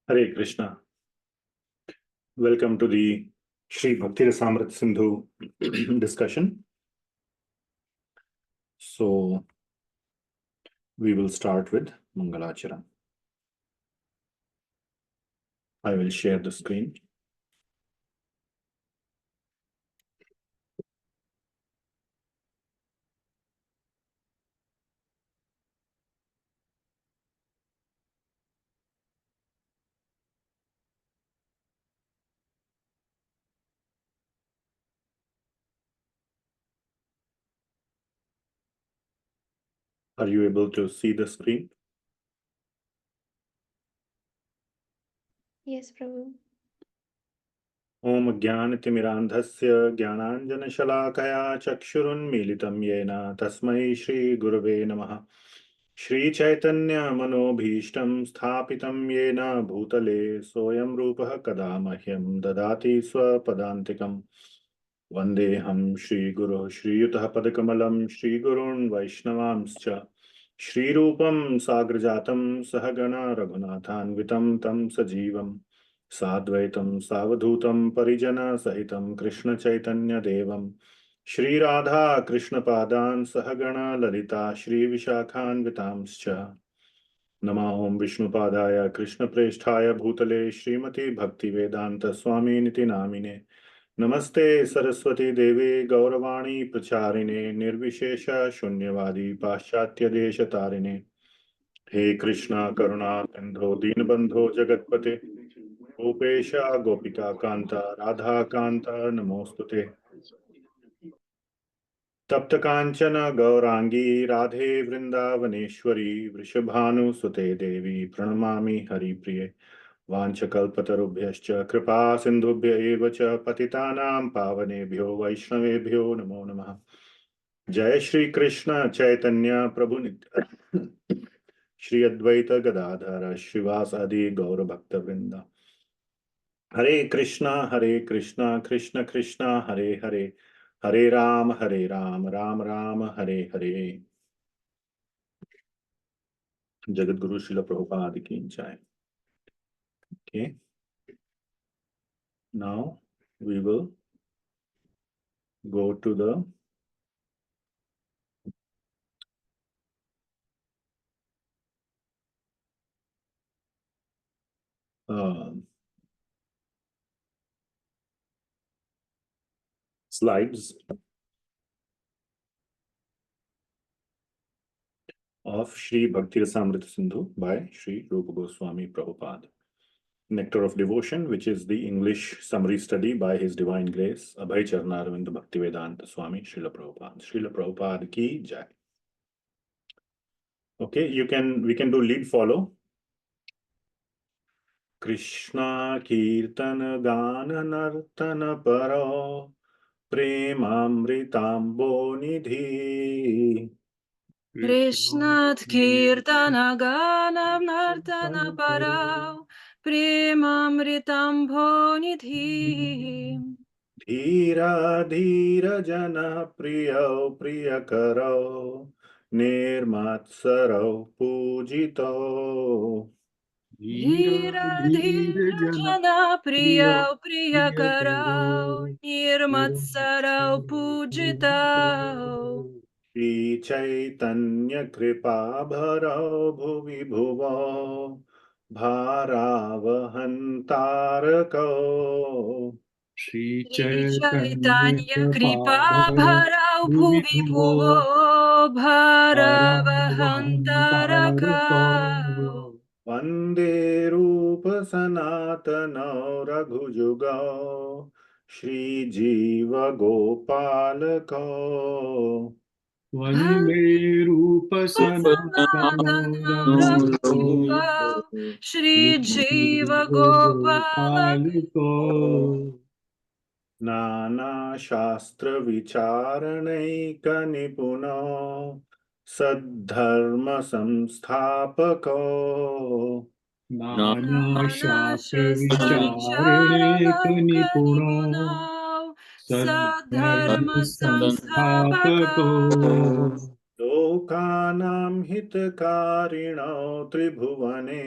Hare Krishna. Welcome to the Śrī Bhakti-rasāmṛta-sindhu discussion. So, we will start with Mangalacharan. I will share the screen. Are you able to see the screen? Yes, Prabhu. Om Jnanatimirandhasya Jnananjanashalakaya Chakshurunmilitam Yena Tasmai Shri Gurave Namaha. Shri Chaitanya Manobhishtam Sthapitam Yena Bhutale Soyam Rupaha Kada Mahyam Dadati Swapadantikam. Vandeham Shri Guru Shri Yutah Padakamalam Shri Gurun Vaishnavamscha Shri Rupam Sagrajatam Sahagana Raghunathanvitam Tam Sajivam Sadvaitam Savadhutam Parijana Sahitam Krishna Chaitanya Devam Shri Radha Krishna Padan Sahagana Lalita Shri Vishakhanvitamscha Nama Om Vishnu Padaya Krishna Presthaya Bhutale Srimati Bhakti Vedanta Swami Niti Namine Namaste Saraswati Devi Gauravani Pracharine Nirvishesha Shunyavadi Paschatya Desha Tarine He Krishna Karuna Sindhu Dinabandho Jagatpate Gopesha Gopika Kanta Radha Kanta Namostute Tapta Kanchana Gaurangi Radhe Vrindavaneshwari Vrishabhanu Sute Devi Pranamami Hari Priye Vanchakalpatarubhyascha Kripa Sindhubhya eva cha Patitanam Pavanebhyo Vaishnavebhyo Namo Namaha Jai Shri Krishna Chaitanya Prabhu Shri Advaita Gadadhara Shivasadi Gaura Bhakta Vrinda Hare Krishna Krishna Krishna Hare Hare Hare Ram Ram Ram Hare Hare. Jagat Guru Srila Prabhupada ki jai. Okay. Now we will go to the slides of Śrī Bhakti-rasāmṛta-sindhu by Sri Rupa Goswami Prabhupada. Nectar of Devotion, which is the English summary study by His Divine Grace, Abhay Charnaravinda Bhaktivedanta Swami Srila Prabhupada. Srila Prabhupada ki jai. Okay, we can do lead follow. Krishna Kirtana Gana Nartana Paro Premamritambo Nidhi Krishna Kirtana Ganam Nartana Parau Premamritam Bhonidhi Dhira Dhira Jana Priyo Priyakaro Nirmatsaro Pujito Dhira Dhira Jana Priya Priyakarau Nirmatsarau Pujitau Shri Chaitanya Kripa Bharao Bhuvi Bhuvo Bharavahantarako Shri Chaitanya Kripa Bharau Bhuvi Bhuvo Bharavahantarakau Vande Rupa Sanatana Raghujuga Shri Jiva Gopalako Vande Rupa Sanatana Raghujuga Shri Jiva Gopalako Nana Shastra Vicharanaika Nipuno Saddharma Samsthapako Nana Shastra Vicharanaika Nipuno Saddharma Samsthapako Lokanam Hitakarino Tribhuvane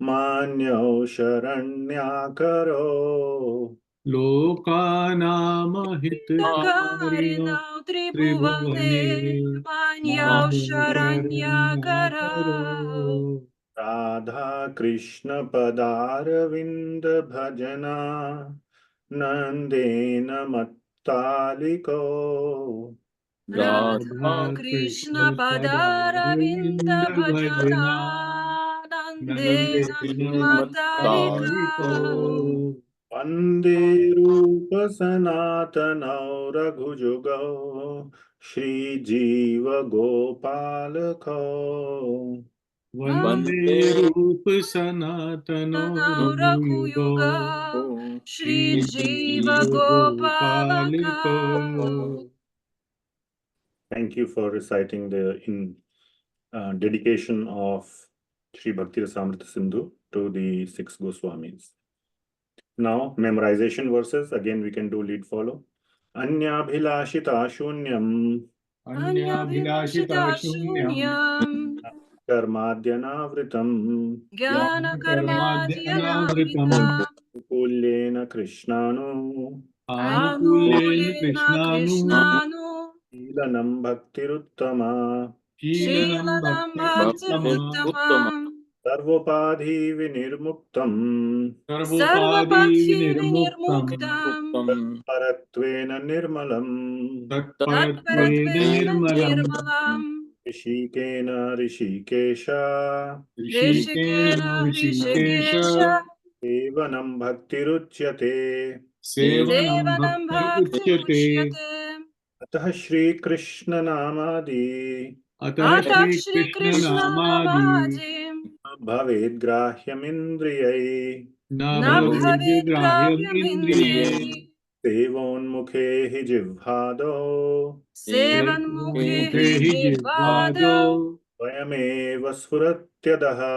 Manyo Sharanyakaro Lokanamahitkarino Tribhuvane Tribhuvane Manyau Sharanyakara Radha Krishna Padaravinda Bhajana Nandena Mattaliko Radha Krishna Padaravinda Bhajana Nandena Matarika Vande Rupa Sanatana Raghujugo Shri Jiva Gopalako Vande Rupa Sanatano Raghuyuga Raghuyuga Shri Jiva Gopalika. Gopalaka. Thank you for reciting the dedication of Śrī Bhakti-rasāmṛta-sindhuḥ to the 6 Goswamis. Now, memorization verses. Again, we can do lead follow. Anyabhilashita shunyam Anyabhilashita shunyam karmadyanavritam Jnana Karmadyanavritam Karmadhyanavrita kulyena krishnanu Anukulena Anukulena Krishnanu Krishnanu Ilanam bhaktiruttama Sheelanam Shilanam Bhakti Uttama Bhaktiruttamam sarvopādhi vinirmuktam Sarvopadi Sarvapakshi Vinirmuktam Vinirmuktam paratvena nirmalam Tatparatveda Tatparatvena Nirmalam Nirmalam rishikena rishikesha Rishikena Rishikena Rishikesha Rishikesha evanam bhaktiruchyate Sevanam Sevanam Bhakti Bhakti Uchyate Uchyate atah Shri Krishna namadi Atah Atak Shri Shri Krishna Krishna Namadi Namadi bhaved grahyamindriyai Nabhavid Nabhavigrahyam Grahyam Indriye Indriye sevonmukhe hi jivhado Sevan Mukhe Hi Mukhe Jivado Jivado svayameva sfuratyadaha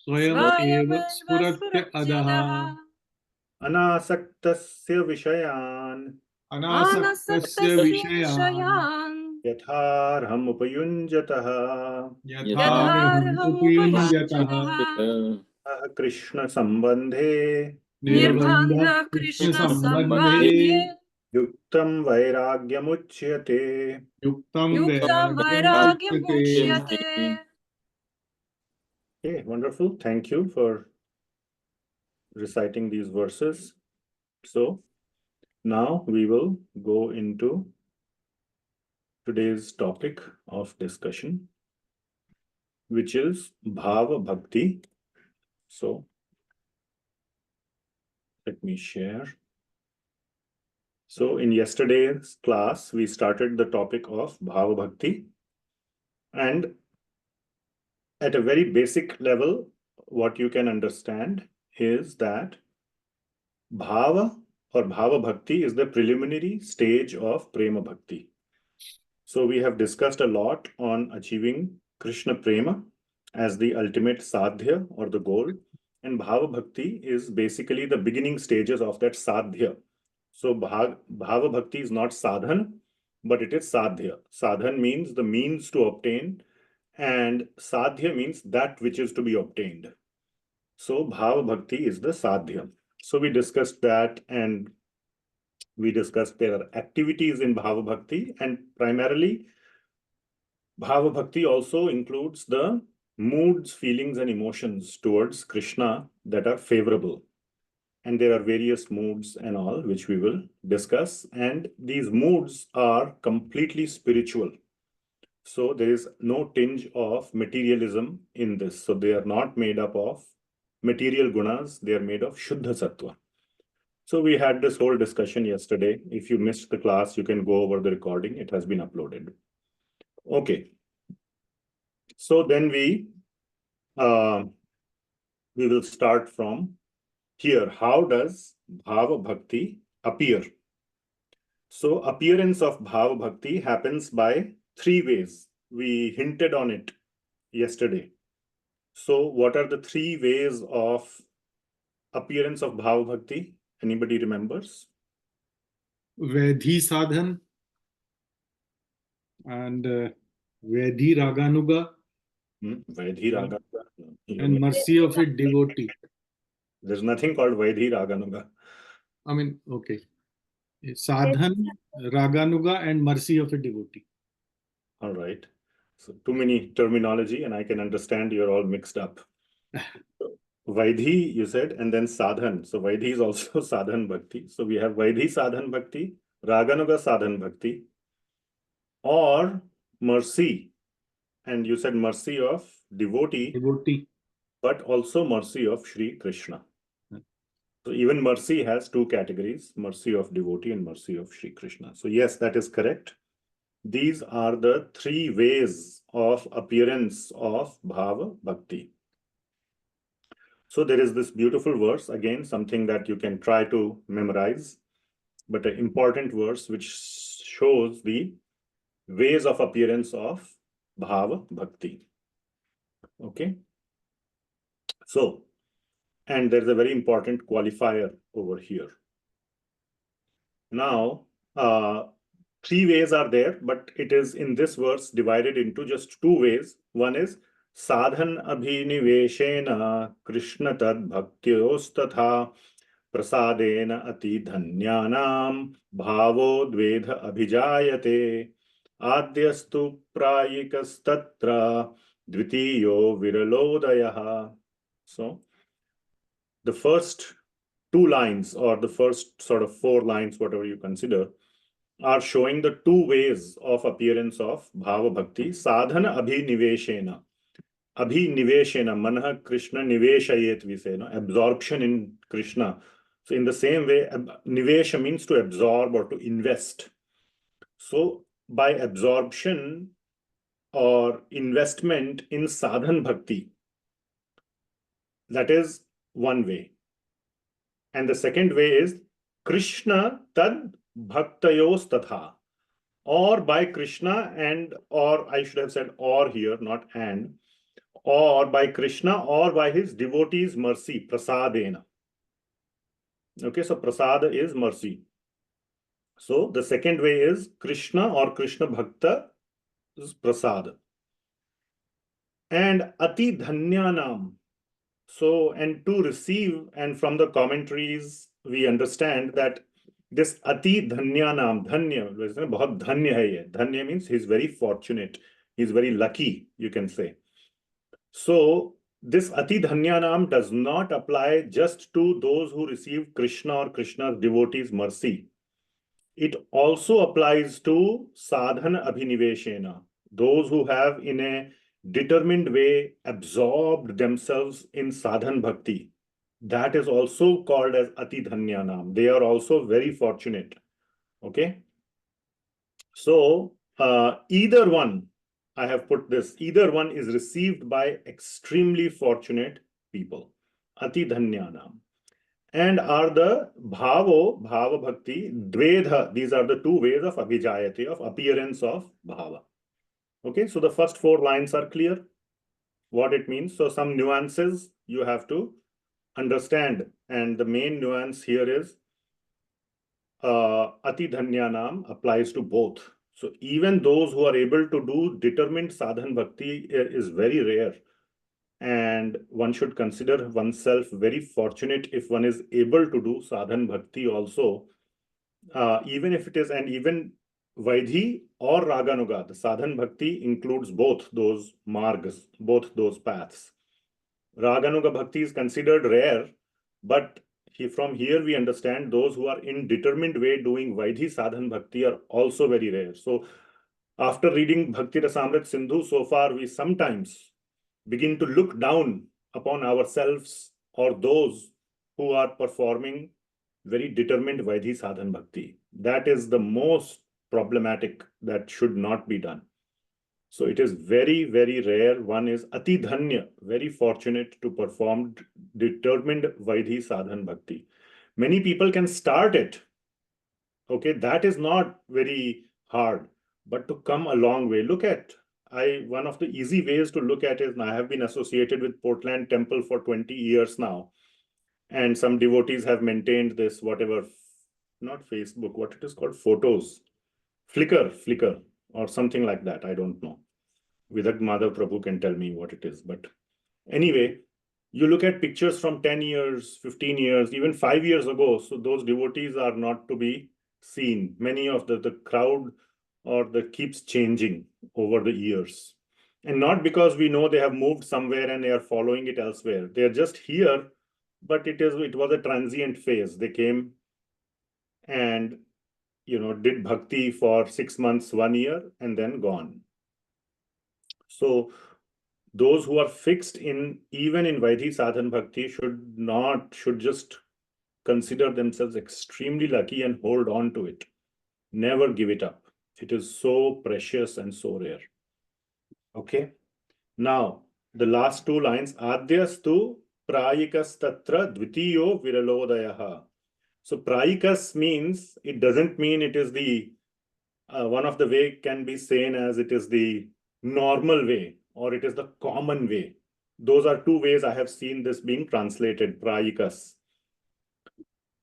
Swayam Eva Svayameva Spuratya Adaha Sfuratyadaha anasaktasya vishayan Anasaktasya Anasaktasya Vishayan Vishayan यथार्हम् उपयुञ्जतः Yatharham Yadharham Upayunjataha Upayunjataha कृष्णसम्बन्धे Nirbandha Nirbandha Krishna Krishna Sambandhe Sambandhe युक्तं वैराग्यमुच्यते Yuktam Yuktam Vairagyam Vairagyam Uchyate. Uchyate. Okay, wonderful. Thank you for reciting these verses. So now we will go into today's topic of discussion, which is Bhava Bhakti. So let me share. So in yesterday's class, we started the topic of Bhava Bhakti. And at a very basic level, what you can understand is that Bhava or Bhava Bhakti is the preliminary stage of Prema Bhakti. So we have discussed a lot on achieving Krishna Prema as the ultimate sadhya or the goal. And Bhava Bhakti is basically the beginning stages of that sadhya. So Bhava Bhakti is not sadhana, but it is sadhya. Sadhan means the means to obtain, and sadhya means that which is to be obtained. So Bhava Bhakti is the sadhya. So we discussed that, and we discussed there are activities in Bhava Bhakti, and primarily Bhava Bhakti also includes the moods, feelings, and emotions towards Krishna that are favorable. And there are various moods and all, which we will discuss. And these moods are completely spiritual. So there is no tinge of materialism in this. So they are not made up of material gunas. They are made of Shuddha Sattva. So we had this whole discussion yesterday. If you missed the class, you can go over the recording. It has been uploaded. Okay. So then we will start from here. How does Bhava Bhakti appear? So appearance of Bhava Bhakti happens by 3 ways. We hinted on it yesterday. So what are the 3 ways of appearance of Bhava Bhakti? Anybody remembers? Vaidhi Sadhana and Vaidhi Raganuga Vaidhi Raganuga. and mercy of a devotee. There's nothing called Vaidhi Raganuga. I mean, okay. Sadhan, Raganuga, and mercy of a devotee. All right. So too many terminology, and I can understand you're all mixed up. Vaidhi, you said, and then Sadhan. So Vaidhi is also Sadhan Bhakti. So we have Vaidhi Sadhan Bhakti, Raganuga Sadhan Bhakti, or mercy. And you said mercy of devotee, but also mercy of Sri Krishna. So even mercy has two categories, mercy of devotee and mercy of Sri Krishna. So yes, that is correct. These are the three ways of appearance of Bhava Bhakti. So there is this beautiful verse, again, something that you can try to memorize, but an important verse which shows the ways of appearance of Bhava Bhakti. Okay. So, and there's a very important qualifier over here. Now, three ways are there, but it is in this verse divided into just two ways. One is sadhan abhiniveshena Krishna tad bhaktyosthatha prasadena ati dhanyanam bhavo dvedha abhijayate adyastu prayikastatra dvitiyo viralodayaha. So, the first two lines, or the first sort of four lines, whatever you consider, are showing the two ways of appearance of Bhava Bhakti. Sadhana abhiniveshena. Abhiniveshena, manah Krishna niveshayet, we say, no? Absorption in Krishna. So in the same way, nivesha means to absorb or to invest. So by absorption or investment in sadhan bhakti, that is one way. And the second way is Krishna tad bhaktayos tatha, or by Krishna and, or I should have said or here, not and, or by Krishna or by his devotees' mercy, prasadena. Okay, so prasada is mercy. So the second way is Krishna or Krishna bhakta is prasada. And ati dhanyanam. So, and to receive, and from the commentaries, we understand that this ati dhanyanam, dhanya, bahut dhanya hai ye. Dhanya means he's very fortunate. He's very lucky, you can say. So, this ati dhanyanam does not apply just to those who receive Krishna or Krishna's devotees' mercy. It also applies to sadhana abhiniveshena, those who have in a determined way absorbed themselves in sadhan bhakti. That is also called as ati dhanyanam. They are also very fortunate. Okay. So either one, I have put this, either one is received by extremely fortunate people. Ati dhanyanam. And are the bhava bhakti, dvedha. These are the two ways of abhijayate, of appearance of bhava. Okay, so the first four lines are clear what it means. So some nuances you have to understand. And the main nuance here is ati dhanyanam applies to both. So even those who are able to do determined sadhan bhakti is very rare. And one should consider oneself very fortunate if one is able to do sadhan bhakti also. Even if it is, and even Vaidhi or Raganuga, the sadhan bhakti includes both those margas, both those paths. Raganuga bhakti is considered rare, but from here we understand those who are in determined way doing Vaidhi sadhan bhakti are also very rare. So after reading Bhakti-rasāmṛta-sindhuḥ so far, we sometimes begin to look down upon ourselves or those who are performing very determined Vaidhi sadhan bhakti. That is the most problematic, that should not be done. So it is very, very rare. One is ati dhanya, very fortunate to perform determined Vaidhi sadhan bhakti. Many people can start it. Okay, that is not very hard, but to come a long way. Look at, one of the easy ways to look at it, and I have been associated with Portland Temple for 20 years now. And some devotees have maintained this, whatever, not Facebook, what it is called, photos, Flickr, or something like that. I don't know. Vidag Madhav Prabhu can tell me what it is. But anyway, you look at pictures from 10 years, 15 years, even 5 years ago. So those devotees are not to be seen. Many of the crowd or the keeps changing over the years. And not because we know they have moved somewhere and they are following it elsewhere. They are just here, but it was a transient phase. They came and did bhakti for 6 months, 1 year, and then gone. So those who are fixed even in Vaidhi Sadhana Bhakti should just consider themselves extremely lucky and hold on to it. Never give it up. It is so precious and so rare. Okay. Now, the last 2 lines, Adhyastu prayikas tatra dvitiyo viralodayaha. So prayikas means, it doesn't mean it is the, one of the way can be seen as it is the normal way or it is the common way. Those are 2 ways I have seen this being translated, prayikas.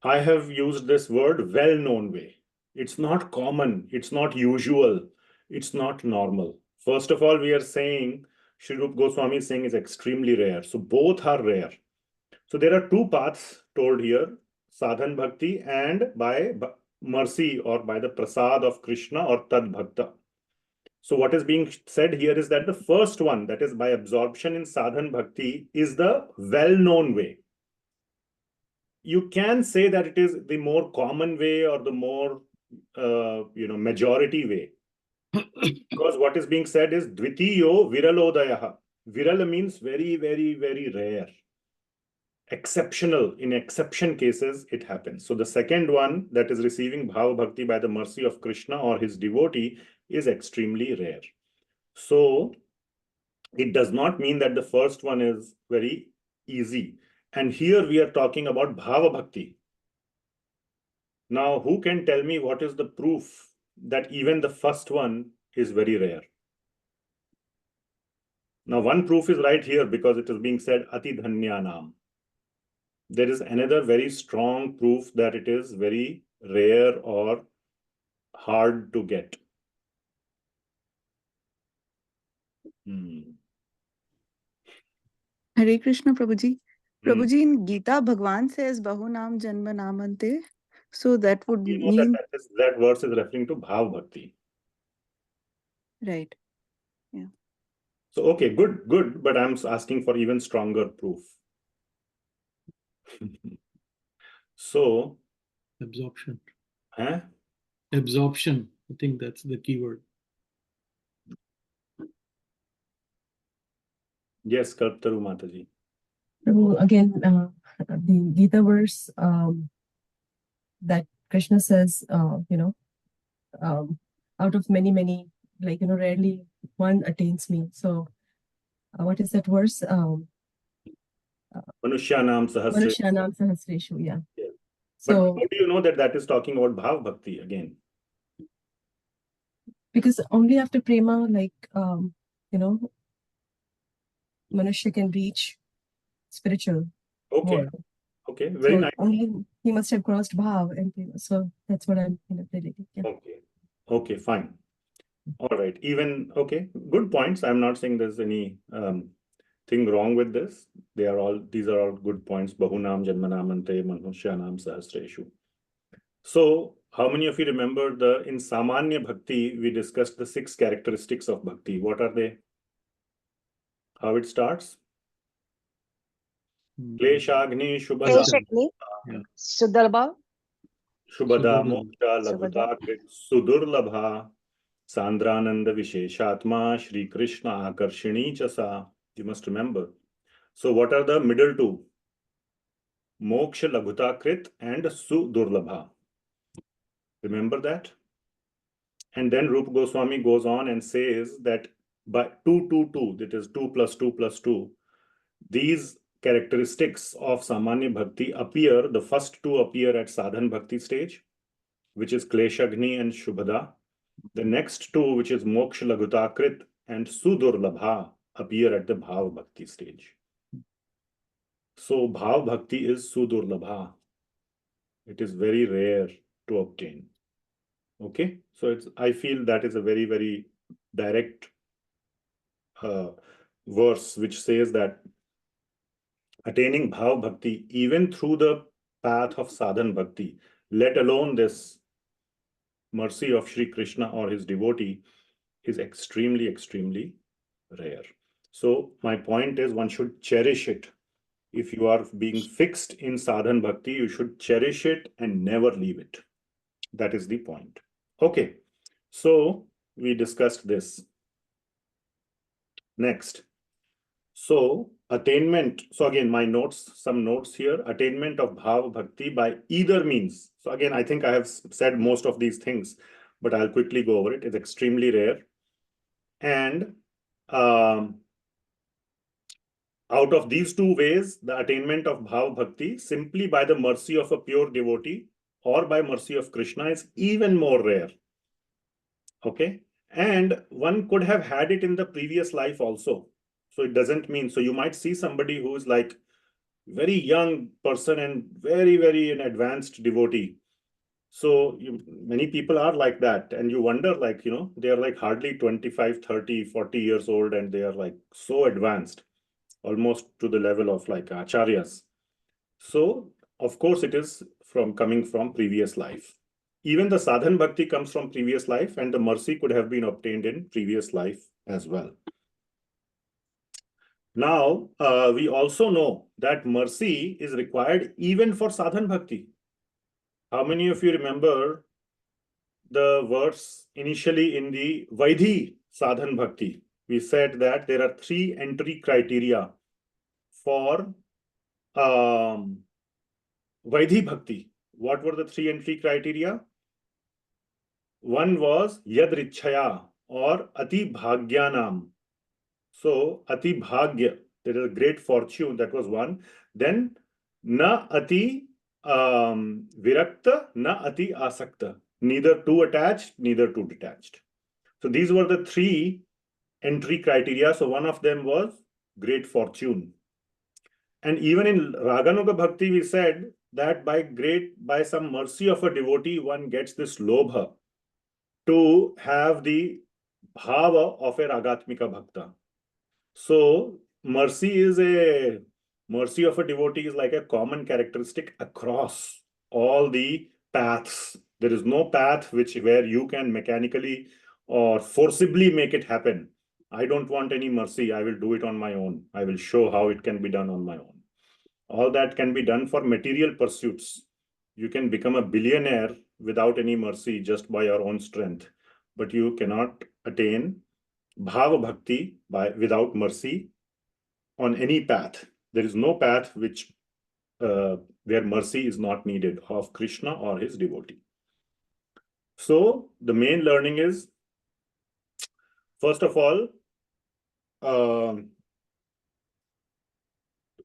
I have used this word well-known way. It's not common, it's not usual, it's not normal. First of all, we are saying, Śrī Goswami is saying is extremely rare. So both are rare. So there are 2 paths told here, sadhan bhakti and by mercy or by the prasad of Krishna or tad bhakta. So what is being said here is that the first one, that is by absorption in sadhan bhakti, is the well-known way. You can say that it is the more common way or the more majority way. Because what is being said is dvitiyo viralodayaha. Virala means very, very, very rare. Exceptional. In exception cases, it happens. So the second one, that is receiving bhava bhakti by the mercy of Krishna or his devotee, is extremely rare. So it does not mean that the first one is very easy. And here we are talking about bhava bhakti. Now, who can tell me what is the proof that even the first one is very rare? Now, one proof is right here because it is being said ati dhanyanam. There is another very strong proof that it is very rare or hard to get. Hare Krishna, Prabhuji. Prabhuji, in Gita, Bhagwan says Bahunam Janma Namante. So that would mean... that verse is referring to Bhava Bhakti. Right. Yeah. So, okay, good. But I'm asking for even stronger proof. So... Absorption. Huh? Absorption. I think that's the key word. Yes, Kalptaru Mataji. So again, the Gita verse that Krishna says, out of many, rarely one attains me. So what is that verse? Manushyanam Sahasreshu, yeah. But So, how do you know that is talking about Bhava Bhakti again? Because only after prema, Manushya can reach spiritual world. Okay, very nice. Only he must have crossed Bhav and prema. So that's what I'm relating. Yeah. Okay, fine. All right. Even good points. I'm not saying there's any thing wrong with this. These are all good points. Bahunam Janmanamante Manushyanam Sahasreshu. So how many of you remember in Samanya Bhakti, we discussed the 6 characteristics of Bhakti. What are they? How it starts? Kleshagni Shubhada. Sudarbha. Shubhada Moksha Labhuta Krit Sudurlabha Sandrananda Visheshatma Sri Krishna Akarshini Chasa. You must remember. So what are the middle 2? Moksha Labhuta Krit and Sudurlabha. Remember that? And then Rupa Goswami goes on and says that by 2, that is 2 plus 2 plus 2, these characteristics of Samanya Bhakti appear, the first 2 appear at Sadhan Bhakti stage, which is Kleshagni and Shubhada. The next 2, which is Moksha Laghuta Krit and Sudurlabha, appear at the Bhava Bhakti stage. So Bhava Bhakti is Sudurlabha. It is very rare to obtain. Okay, so I feel that is a very, very direct verse which says that attaining bhava bhakti even through the path of sadhan bhakti, let alone this mercy of Sri Krishna or his devotee, is extremely, extremely rare. So my point is one should cherish it. If you are being fixed in sadhan bhakti, you should cherish it and never leave it. That is the point. Okay, so we discussed this. Next. So attainment, so again, my notes, some notes here, attainment of bhava bhakti by either means. So again, I think I have said most of these things, but I'll quickly go over it. It's extremely rare. And out of these two ways, the attainment of bhava bhakti simply by the mercy of a pure devotee or by mercy of Krishna is even more rare. Okay. And one could have had it in the previous life also. So it doesn't mean, so you might see somebody who is like very young person and very, very an advanced devotee. So many people are like that. And you wonder, like, you know, they are like hardly 25, 30, 40 years old and they are like so advanced, almost to the level of like acharyas. So of course it is coming from previous life. Even the sadhan bhakti comes from previous life and the mercy could have been obtained in previous life as well. Now, we also know that mercy is required even for sadhan bhakti. How many of you remember the verse initially in the Vaidhi Sadhana Bhakti? We said that there are 3 entry criteria for Vaidhi Bhakti. What were the 3 entry criteria? One was Yadrichaya or Ati Bhagyanam. So Ati Bhagya, there is a great fortune, that was one. Then Na Ati Virakta, Na Ati Asakta. Neither too attached, neither too detached. So these were the 3 entry criteria. So one of them was great fortune. And even in Raganuga Bhakti, we said that by some mercy of a devotee, one gets this lobha to have the bhava of a ragatmika bhakta. So mercy of a devotee is like a common characteristic across all the paths. There is no path where you can mechanically or forcibly make it happen. I don't want any mercy. I will do it on my own. I will show how it can be done on my own. All that can be done for material pursuits. You can become a billionaire without any mercy just by your own strength, but you cannot attain bhava bhakti without mercy on any path. There is no path where mercy is not needed of Krishna or his devotee. So the main learning is, first of all,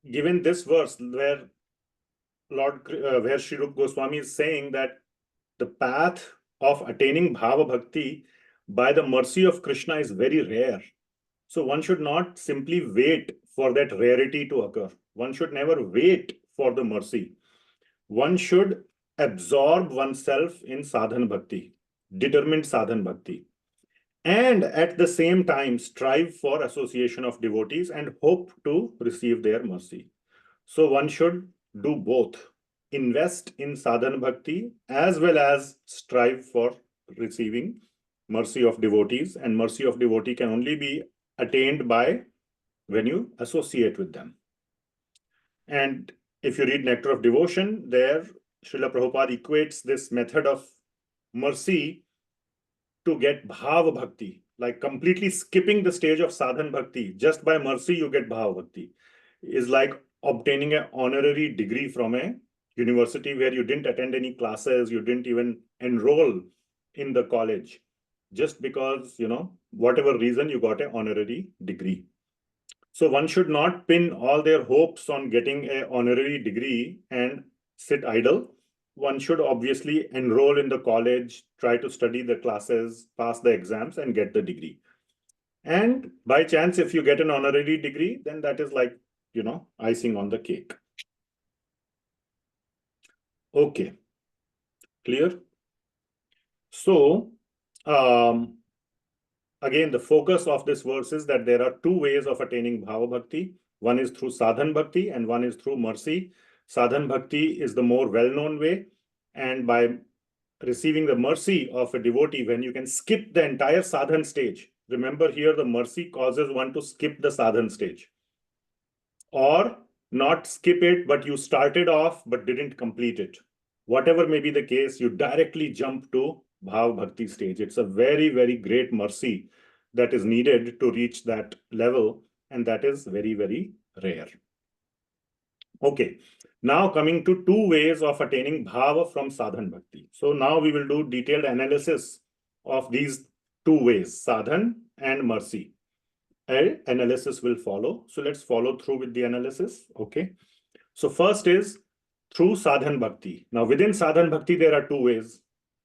given this verse where Śrī Goswami is saying that the path of attaining bhava bhakti by the mercy of Krishna is very rare. So one should not simply wait for that rarity to occur. One should never wait for the mercy. One should absorb oneself in sadhan bhakti, determined sadhan bhakti, and at the same time strive for association of devotees and hope to receive their mercy. So one should do both, invest in sadhan bhakti as well as strive for receiving mercy of devotees, and mercy of devotee can only be attained by when you associate with them. And if you read Nectar of Devotion, there Srila Prabhupada equates this method of mercy to get bhava bhakti, like completely skipping the stage of sadhan bhakti. Just by mercy you get bhava bhakti, is like obtaining an honorary degree from a university where you didn't attend any classes, you didn't even enroll in the college, just because, you know, whatever reason you got an honorary degree. So one should not pin all their hopes on getting an honorary degree and sit idle. One should obviously enroll in the college, try to study the classes, pass the exams and get the degree. And by chance, if you get an honorary degree, then that is like, you know, icing on the cake. Okay, clear? So, again, the focus of this verse is that there are two ways of attaining bhava bhakti. One is through sadhan bhakti and one is through mercy. Sadhan bhakti is the more well-known way, and by receiving the mercy of a devotee, when you can skip the entire sadhan stage. Remember here, the mercy causes one to skip the sadhan stage. Or not skip it, but you started off but didn't complete it. Whatever may be the case, you directly jump to bhava bhakti stage. It's a very, very great mercy that is needed to reach that level, and that is very, very rare. Okay, now coming to two ways of attaining bhava from sadhan bhakti. So now we will do detailed analysis of these two ways, sadhan and mercy. And analysis will follow. So let's follow through with the analysis. Okay, so first is through sadhan bhakti. Now within sadhan bhakti, there are two ways.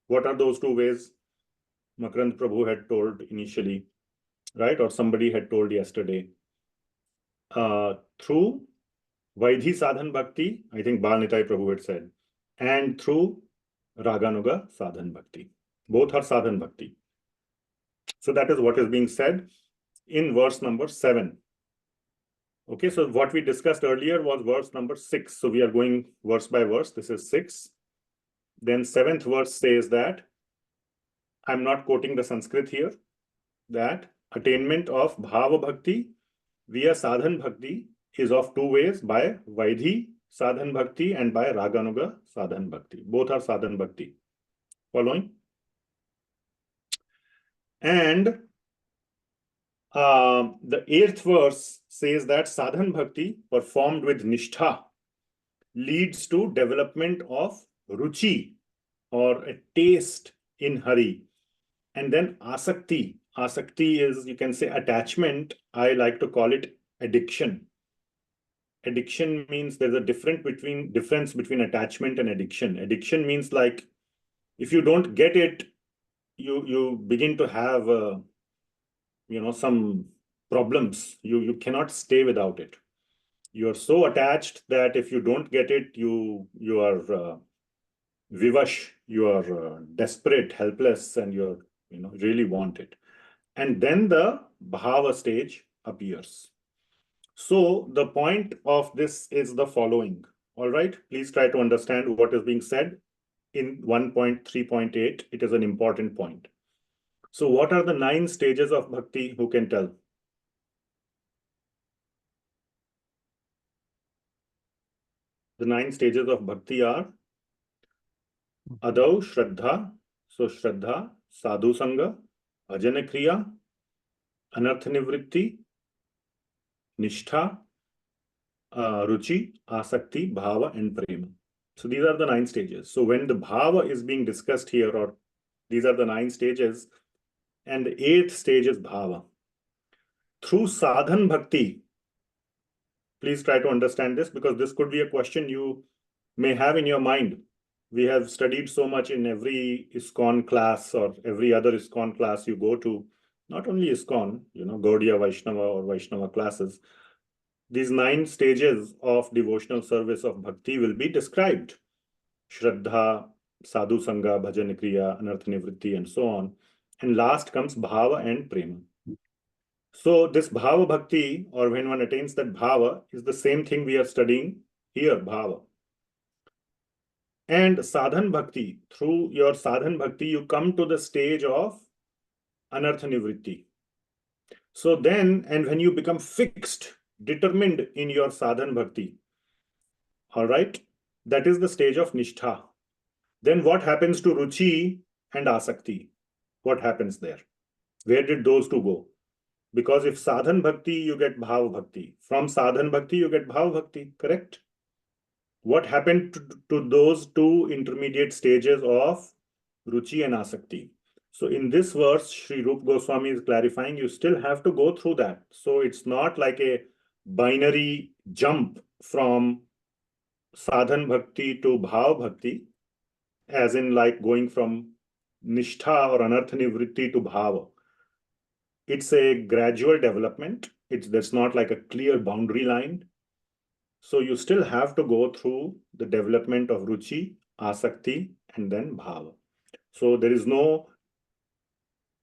What are those two ways? Makarand Prabhu had told initially, right? Or somebody had told yesterday. Through Vaidhi Sadhan Bhakti, I think Bal Nitai Prabhu had said, and through Raganuga Sadhan Bhakti. Both are Sadhan Bhakti. So that is what is being said in verse number 7. Okay, so what we discussed earlier was verse number 6. So we are going verse by verse. This is 6. Then 7th verse says that, I'm not quoting the Sanskrit here, that attainment of Bhava Bhakti via Sadhan Bhakti is of two ways, by Vaidhi Sadhan Bhakti and by Raganuga Sadhan Bhakti. Both are Sadhan Bhakti. Following? And the 8th verse says that Sadhan Bhakti performed with Nishtha leads to development of Ruchi, or a taste in Hari. And then Asakti. Asakti is, you can say, attachment. I like to call it addiction. Addiction means there's a difference between attachment and addiction. Addiction means, like, if you don't get it, you begin to have some problems. You cannot stay without it. You're so attached that if you don't get it, you are vivash, you are desperate, helpless, and you really want it. And then the bhava stage appears. So the point of this is the following. All right, please try to understand what is being said in 1.3.8. It is an important point. So what are the 9 stages of bhakti? Who can tell? The 9 stages of bhakti are Adau Shraddha. So Shraddha, Sadhu Sangha, Bhajana Kriya, Anartha Nivritti, Nishtha, Ruchi, Asakti, Bhava, and Prema. So these are the 9 stages. So when the Bhava is being discussed here, or these are the 9 stages, and the 8th stage is Bhava. Through Sadhan Bhakti, please try to understand this, because this could be a question you may have in your mind. We have studied so much in every ISKCON class or every other ISKCON class you go to, not only ISKCON, Gaudiya, Vaishnava or Vaishnava classes. These 9 stages of devotional service of bhakti will be described. Shraddha, Sadhu Sangha, Bhajan Kriya, Anartha Nivritti, and so on. And last comes Bhava and Prema. So this Bhava Bhakti, or when one attains that Bhava, is the same thing we are studying here, Bhava. And Sadhan Bhakti, through your Sadhan Bhakti, you come to the stage of Anartha Nivritti. So then, and when you become fixed, determined in your Sadhan Bhakti, all right, that is the stage of Nishtha. Then what happens to Ruchi and Asakti? What happens there? Where did those two go? Because if Sadhan Bhakti, you get Bhava Bhakti. From Sadhan Bhakti, you get Bhava Bhakti, correct? What happened to those two intermediate stages of Ruchi and Asakti? So in this verse, Sri Rupa Goswami is clarifying, you still have to go through that. So it's not like a binary jump from Sadhan Bhakti to Bhava Bhakti, as in like going from Nishtha or Anartha Nivritti to Bhava. It's a gradual development. There's not like a clear boundary line. So you still have to go through the development of Ruchi, Asakti, and then Bhava. So there is no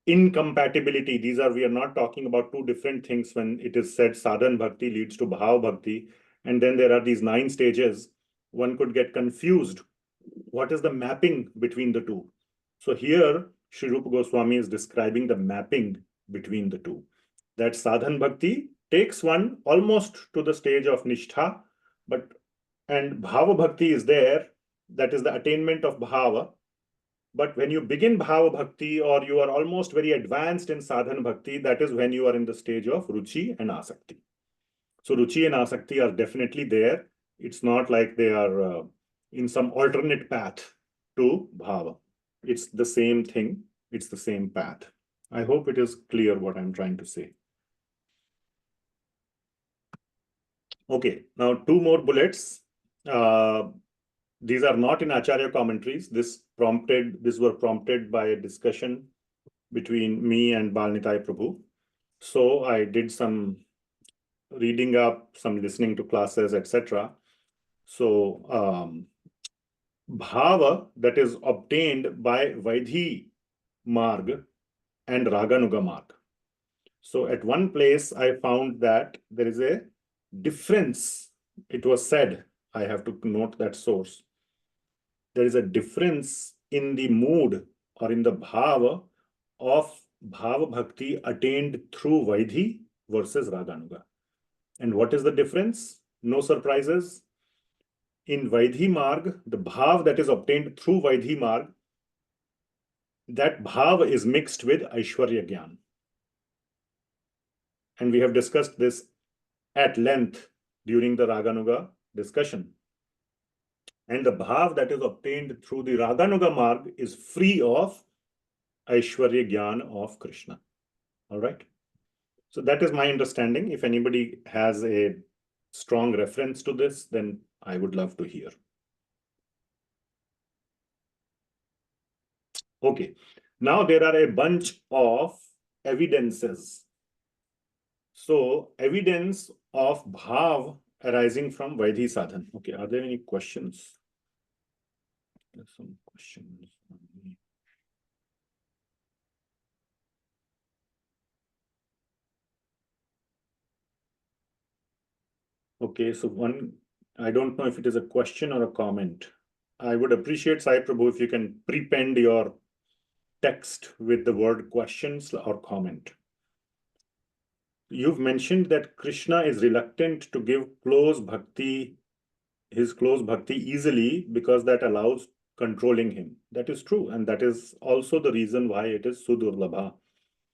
incompatibility. We are not talking about two different things when it is said sadhan bhakti leads to bhava bhakti, and then there are these 9 stages. One could get confused. What is the mapping between the two? So here, Sri Rupa Goswami is describing the mapping between the two. That sadhan bhakti takes one almost to the stage of nishtha, and bhava bhakti is there. That is the attainment of bhava. But when you begin bhava bhakti, or you are almost very advanced in sadhan bhakti, that is when you are in the stage of ruchi and asakti. So ruchi and asakti are definitely there. It's not like they are in some alternate path to bhava. It's the same thing. It's the same path. I hope it is clear what I'm trying to say. Okay, now 2 more bullets. These are not in Acharya commentaries. These were prompted by a discussion between me and Balnitai Prabhu. So I did some reading up, some listening to classes, etc. So bhava that is obtained by Vaidhi Marg and Raganuga Marg. So at one place I found that there is a difference. It was said, I have to note that source. There is a difference in the mood or in the bhava of bhava bhakti attained through Vaidhi versus Raganuga. And what is the difference? No surprises. In Vaidhi Marg, the bhav that is obtained through Vaidhi Marg, that bhav is mixed with Aishwarya Gyan. And we have discussed this at length during the Raganuga discussion. And the bhav that is obtained through the Raganuga Marg is free of Aishwarya Gyan of Krishna. All right. So that is my understanding. If anybody has a strong reference to this, then I would love to hear. Okay. Now there are a bunch of evidences. So evidence of bhav arising from Vaidhi Sadhana. Okay, are there any questions? There's some questions. Okay, so I don't know if it is a question or a comment. I would appreciate, Sai Prabhu, if you can prepend your text with the word questions or comment. You've mentioned that Krishna is reluctant to give his close bhakti easily because that allows controlling him. That is true. And that is also the reason why it is sudurlabha,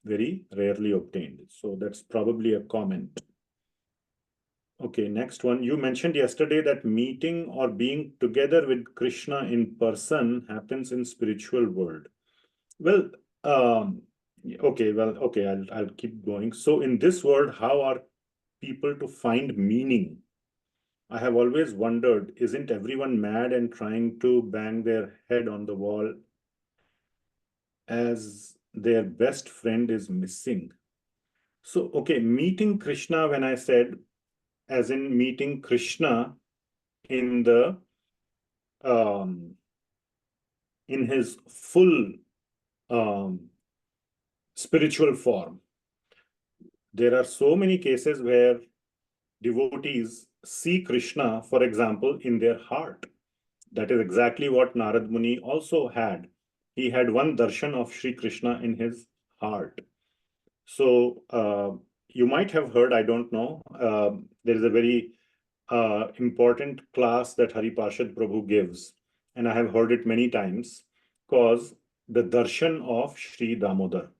very rarely obtained. So that's probably a comment. Okay, next one. You mentioned yesterday that meeting or being together with Krishna in person happens in spiritual world. Well, okay, I'll keep going. So in this world, how are people to find meaning? I have always wondered, isn't everyone mad and trying to bang their head on the wall as their best friend is missing? So, okay, meeting Krishna, when I said, as in meeting Krishna in the in his full spiritual form. There are so many cases where devotees see Krishna, for example, in their heart. That is exactly what Narada Muni also had. He had one darshan of Sri Krishna in his heart. So you might have heard, I don't know, there is a very important class that Hari Parshad Prabhu gives, and I have heard it many times, because the darshan of Sri Damodar.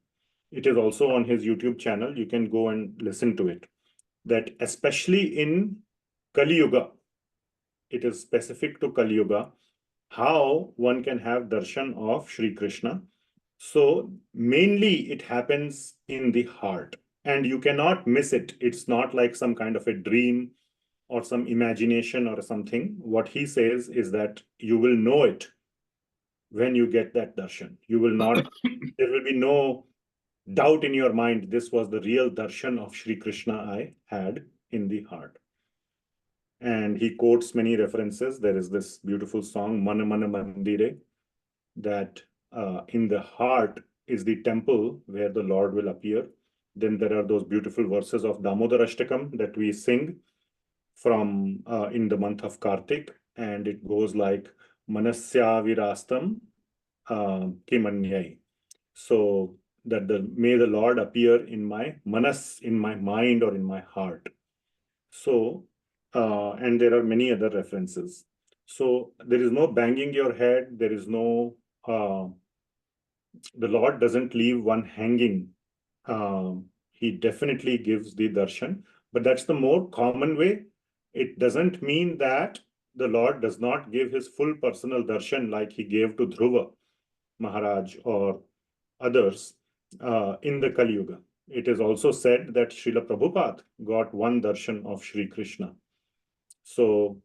It is also on his YouTube channel. You can go and listen to it. That especially in Kali Yuga, it is specific to Kali Yuga, how one can have darshan of Sri Krishna. So mainly it happens in the heart, and you cannot miss it. It's not like some kind of a dream or some imagination or something. What he says is that you will know it when you get that darshan. You will not, there will be no doubt in your mind, this was the real darshan of Sri Krishna I had in the heart. And he quotes many references. There is this beautiful song, Mana Mana Mandire, that in the heart, is the temple where the Lord will appear. Then there are those beautiful verses of Damodar Ashtakam that we sing from in the month of Kartik, and it goes like Manasya Virastam Kimanyai. So that may the Lord appear in my manas, in my mind or in my heart. So and there are many other references. So there is no banging your head. There is no the Lord doesn't leave one hanging. He definitely gives the darshan, but that's the more common way. It doesn't mean that the Lord does not give his full personal darshan like he gave to Dhruva Maharaj or others in the Kali Yuga. It is also said that Srila Prabhupada got one darshan of Sri Krishna. So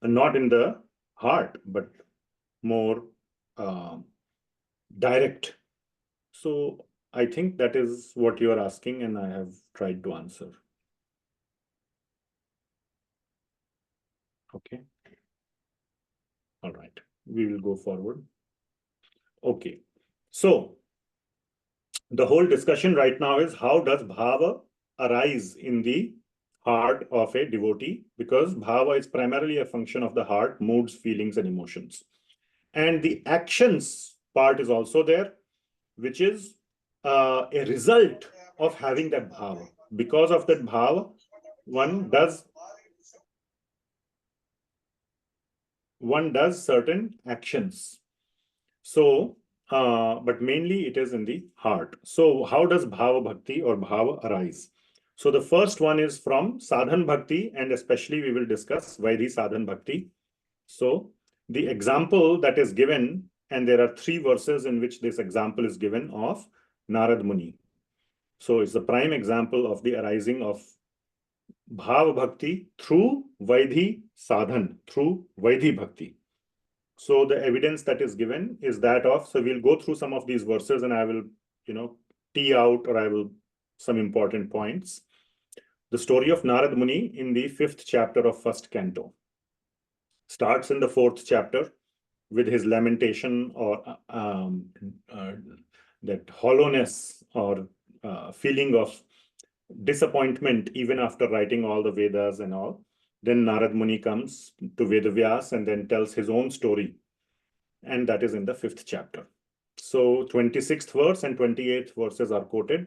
not in the heart, but more direct. So I think that is what you are asking, and I have tried to answer. Okay. All right. We will go forward. Okay. So the whole discussion right now is how does bhava arise in the heart of a devotee? Because bhava is primarily a function of the heart, moods, feelings, and emotions. And the actions part is also there, which is a result of having that bhava. Because of that bhava, one does certain actions. So, but mainly it is in the heart. So how does bhava bhakti or bhava arise? So the first one is from sadhan bhakti, and especially we will discuss Vaidhi sadhan bhakti. So the example that is given, and there are 3 verses in which this example is given of Narada Muni. So it's the prime example of the arising of bhava bhakti through Vaidhi sadhan, through Vaidhi bhakti. So the evidence that is given is that of, so we'll go through some of these verses and I will, tee out, or I will some important points. The story of Narada Muni in the 5th chapter of 1st canto starts in the 4th chapter with his lamentation or that hollowness or feeling of disappointment even after writing all the Vedas and all. Then Narada Muni comes to Vedavyas and then tells his own story. And that is in the 5th chapter. So 26th verse and 28th verses are quoted.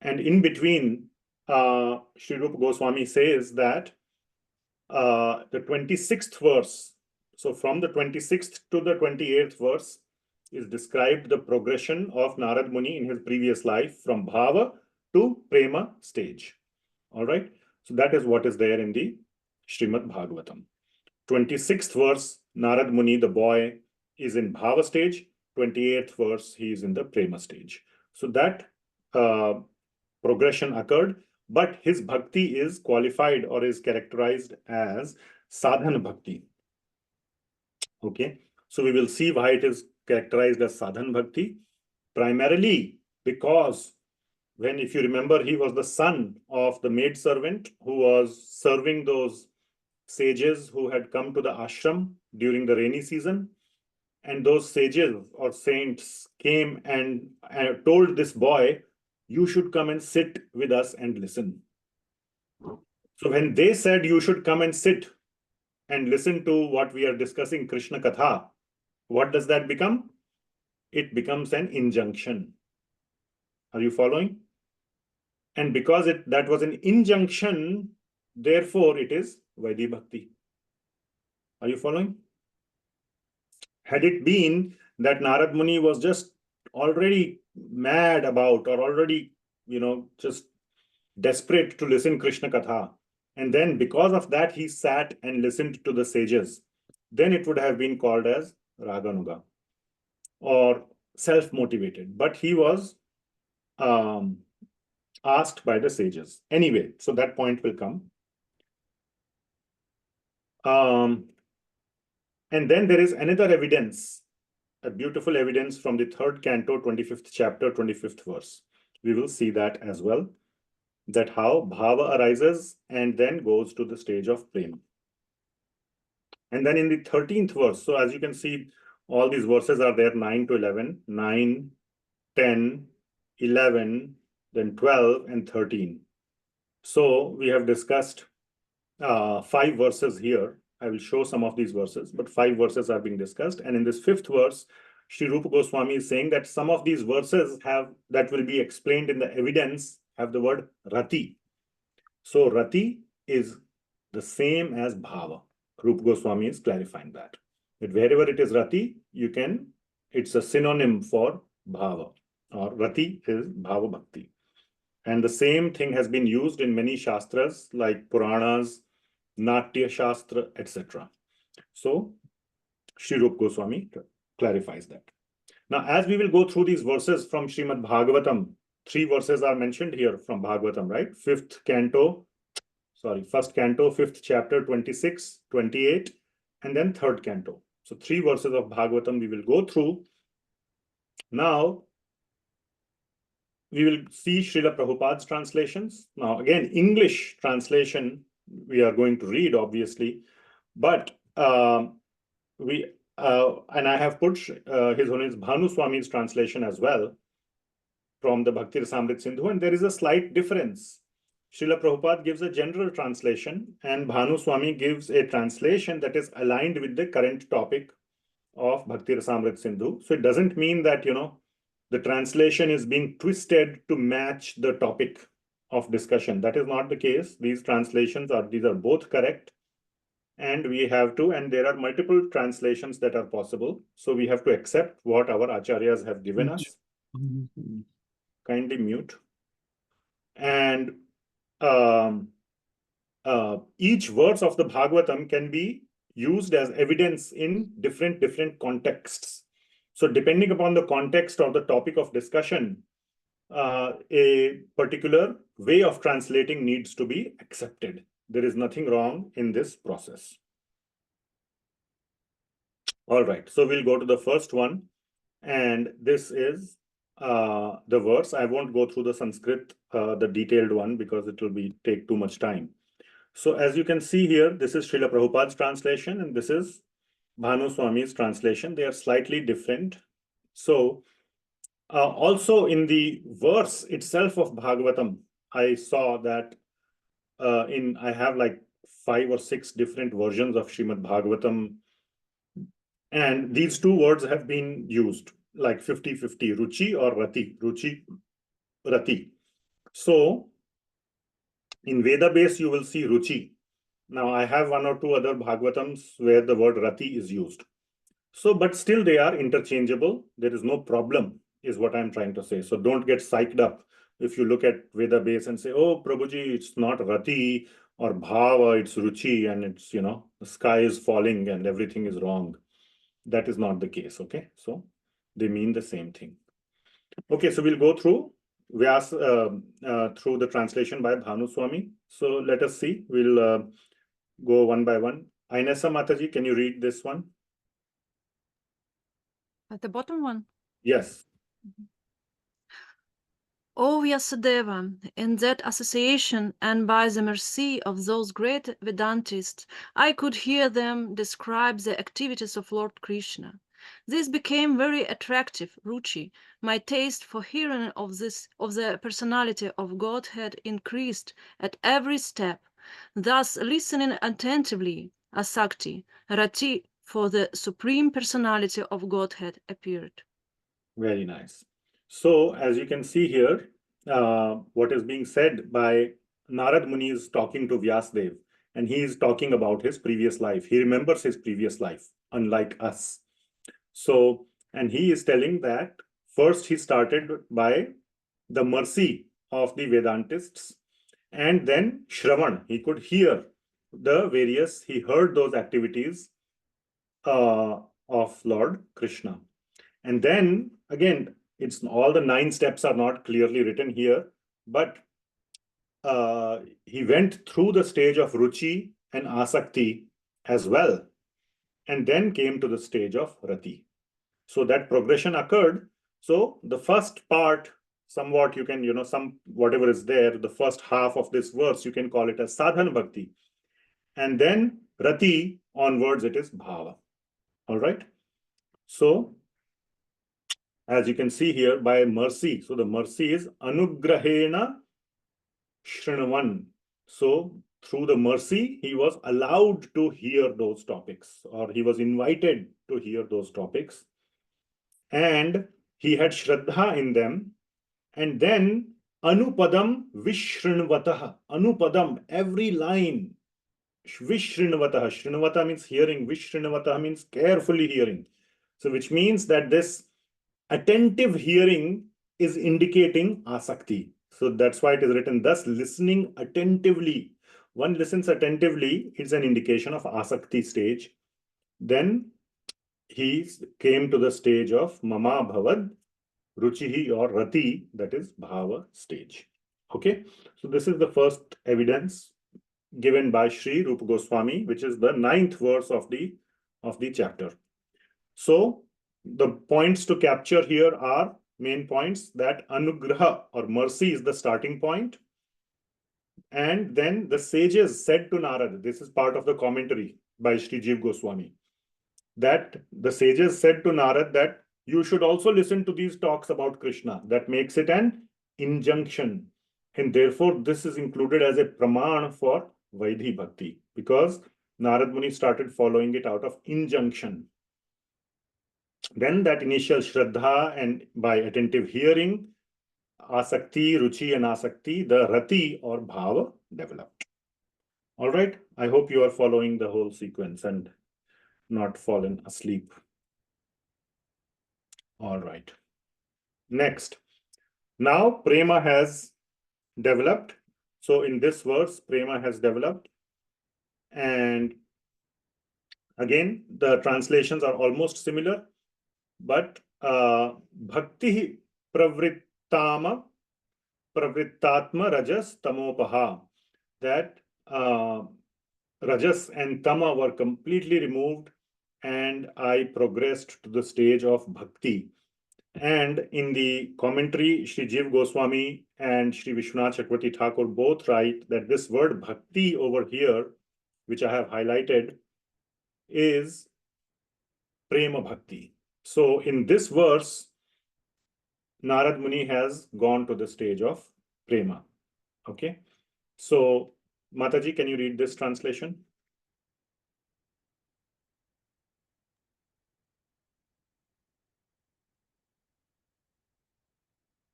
And in between, Śrī Goswami says that the 26th verse, so from the 26th to the 28th verse is described the progression of Narada Muni in his previous life from bhava to prema stage. All right. So that is what is there in the Srimad Bhagavatam. 26th verse, Narada Muni, the boy, is in bhava stage. 28th verse, he is in the prema stage. So that progression occurred, but his bhakti is qualified or is characterized as sadhana bhakti. Okay, so we will see why it is characterized as sadhana bhakti, primarily because when, if you remember, he was the son of the maidservant who was serving those sages who had come to the ashram during the rainy season. And those sages or saints came and told this boy, you should come and sit with us and listen. So when they said you should come and sit and listen to what we are discussing, Krishna Katha, what does that become? It becomes an injunction. Are you following? And because that was an injunction, therefore it is Vaidhi Bhakti. Are you following? Had it been that Narada Muni was just already mad about, or already, just desperate to listen Krishna Katha, and then because of that he sat and listened to the sages, then it would have been called as Raganuga or self-motivated. But he was asked by the sages. Anyway, so that point will come. And then there is another evidence, a beautiful evidence from the 3rd canto, 25th chapter, 25th verse. We will see that as well, that how bhava arises and then goes to the stage of prema. And then in the 13th verse, so as you can see, All these verses are there, 9 to 11, 9, 10, 11, then 12 and 13. So we have discussed 5 verses here. I will show some of these verses, but 5 verses are being discussed. And in this 5th verse, Śrī Rupa Goswami is saying that some of these verses that will be explained in the evidence have the word rati. So rati is the same as bhava. Rupa Goswami is clarifying that. But wherever it is rati, it's a synonym for bhava, or rati is bhava bhakti. And the same thing has been used in many shastras like Puranas, Natya Shastra, etc. So Śrī Rupa Goswami clarifies that. Now, as we will go through these verses from Srimad Bhagavatam, 3 verses are mentioned here from Bhagavatam, right? 1st canto, 5th chapter, 26, 28, and then 3rd canto. So 3 verses of Bhagavatam we will go through. Now, we will see Srila Prabhupada's translations. Now, again, English translation we are going to read, obviously, but and I have put His Holiness Bhanu Swami's translation as well from the Bhakti-rasāmṛta-sindhuḥ, and there is a slight difference. Srila Prabhupada gives a general translation, and Bhanu Swami gives a translation that is aligned with the current topic of Bhakti-rasāmṛta-sindhuḥ. So it doesn't mean that, the translation is being twisted to match the topic of discussion. That is not the case. These are both correct. And there are multiple translations that are possible. So we have to accept what our acharyas have given us. Kindly mute. And each verse of the Bhagavatam can be used as evidence in different contexts. So depending upon the context or the topic of discussion, a particular way of translating needs to be accepted. There is nothing wrong in this process. All right, so we'll go to the first one. And this is the verse. I won't go through the Sanskrit, the detailed one, because it will take too much time. So as you can see here, this is Srila Prabhupada's translation, and this is Bhanu Swami's translation. They are slightly different. So also in the verse itself of Bhagavatam, I saw that I have like 5 or 6 different versions of Srimad Bhagavatam, and these 2 words have been used like 50-50, ruchi or rati, ruchi, rati. So in Veda base, you will see ruchi. Now I have 1 or 2 other Bhagavatams where the word rati is used. So, but still they are interchangeable. There is no problem, is what I'm trying to say. So don't get psyched up if you look at Veda base and say, oh, Prabhuji, it's not rati or bhava, it's ruchi, and it's, the sky is falling and everything is wrong. That is not the case, okay? So they mean the same thing. Okay, so we'll go through through the translation by Bhanu Swami. So let us see. We'll go one by one. Ainesa Mataji, can you read this one? At the bottom one? Yes. O Vyasadeva, in that association and by the mercy of those great Vedantists, I could hear them describe the activities of Lord Krishna. This became very attractive, ruchi. My taste for hearing of the personality of Godhead increased at every step. Thus, listening attentively, asakti, rati, for the Supreme Personality of Godhead appeared. Very nice. So, as you can see here, what is being said by Narada Muni is talking to Vyasadeva, and he is talking about his previous life. He remembers his previous life, unlike us. So, and he is telling that first he started by the mercy of the Vedantists, and then Shravan, he could hear he heard those activities of Lord Krishna. And then again, it's all the 9 steps are not clearly written here, but he went through the stage of ruchi and asakti as well, and then came to the stage of rati. So that progression occurred. So the first part, somewhat you can, whatever is there, the first half of this verse, you can call it as sadhana bhakti. And then rati onwards, it is bhava. All right. So, as you can see here, by mercy. So the mercy is anugrahena shrinvan. So through the mercy, he was allowed to hear those topics, or he was invited to hear those topics. And he had shraddha in them. And then anupadam vishrinvatah. Anupadam, every line. Vishrinvatah. Shrinvata means hearing. Vishrinvatah means carefully hearing. So which means that this attentive hearing is indicating asakti. So that's why it is written thus, listening attentively. One listens attentively, it's an indication of asakti stage. Then he came to the stage of mama bhavad ruchihi or rati, that is bhava stage. Okay, so this is the first evidence given by Sri Rupa Goswami, which is the 9th verse of the chapter. So the points to capture here are main points that anugraha or mercy is the starting point. And then the sages said to Narada, this is part of the commentary by Sri Goswami, that the sages said to Narada that you should also listen to these talks about Krishna. That makes it an injunction. And therefore, this is included as a praman for Vaidhi Bhakti, because Narada Muni started following it out of injunction. Then that initial shraddha and by attentive hearing, asakti, ruchi and asakti, the rati or bhava developed. All right. I hope you are following the whole sequence and not fallen asleep. All right. Next. Now prema has developed. So in this verse, prema has developed. And again, the translations are almost similar. But bhakti pravrittatma rajas tamopaha, that rajas and tama were completely removed, and I progressed to the stage of bhakti. And in the commentary, Sri Goswami and Sri Vishwanath Chakravarti Thakur both write that this word bhakti over here, which I have highlighted, is prema bhakti. So in this verse, Narada Muni has gone to the stage of prema. Okay. So Mataji, can you read this translation?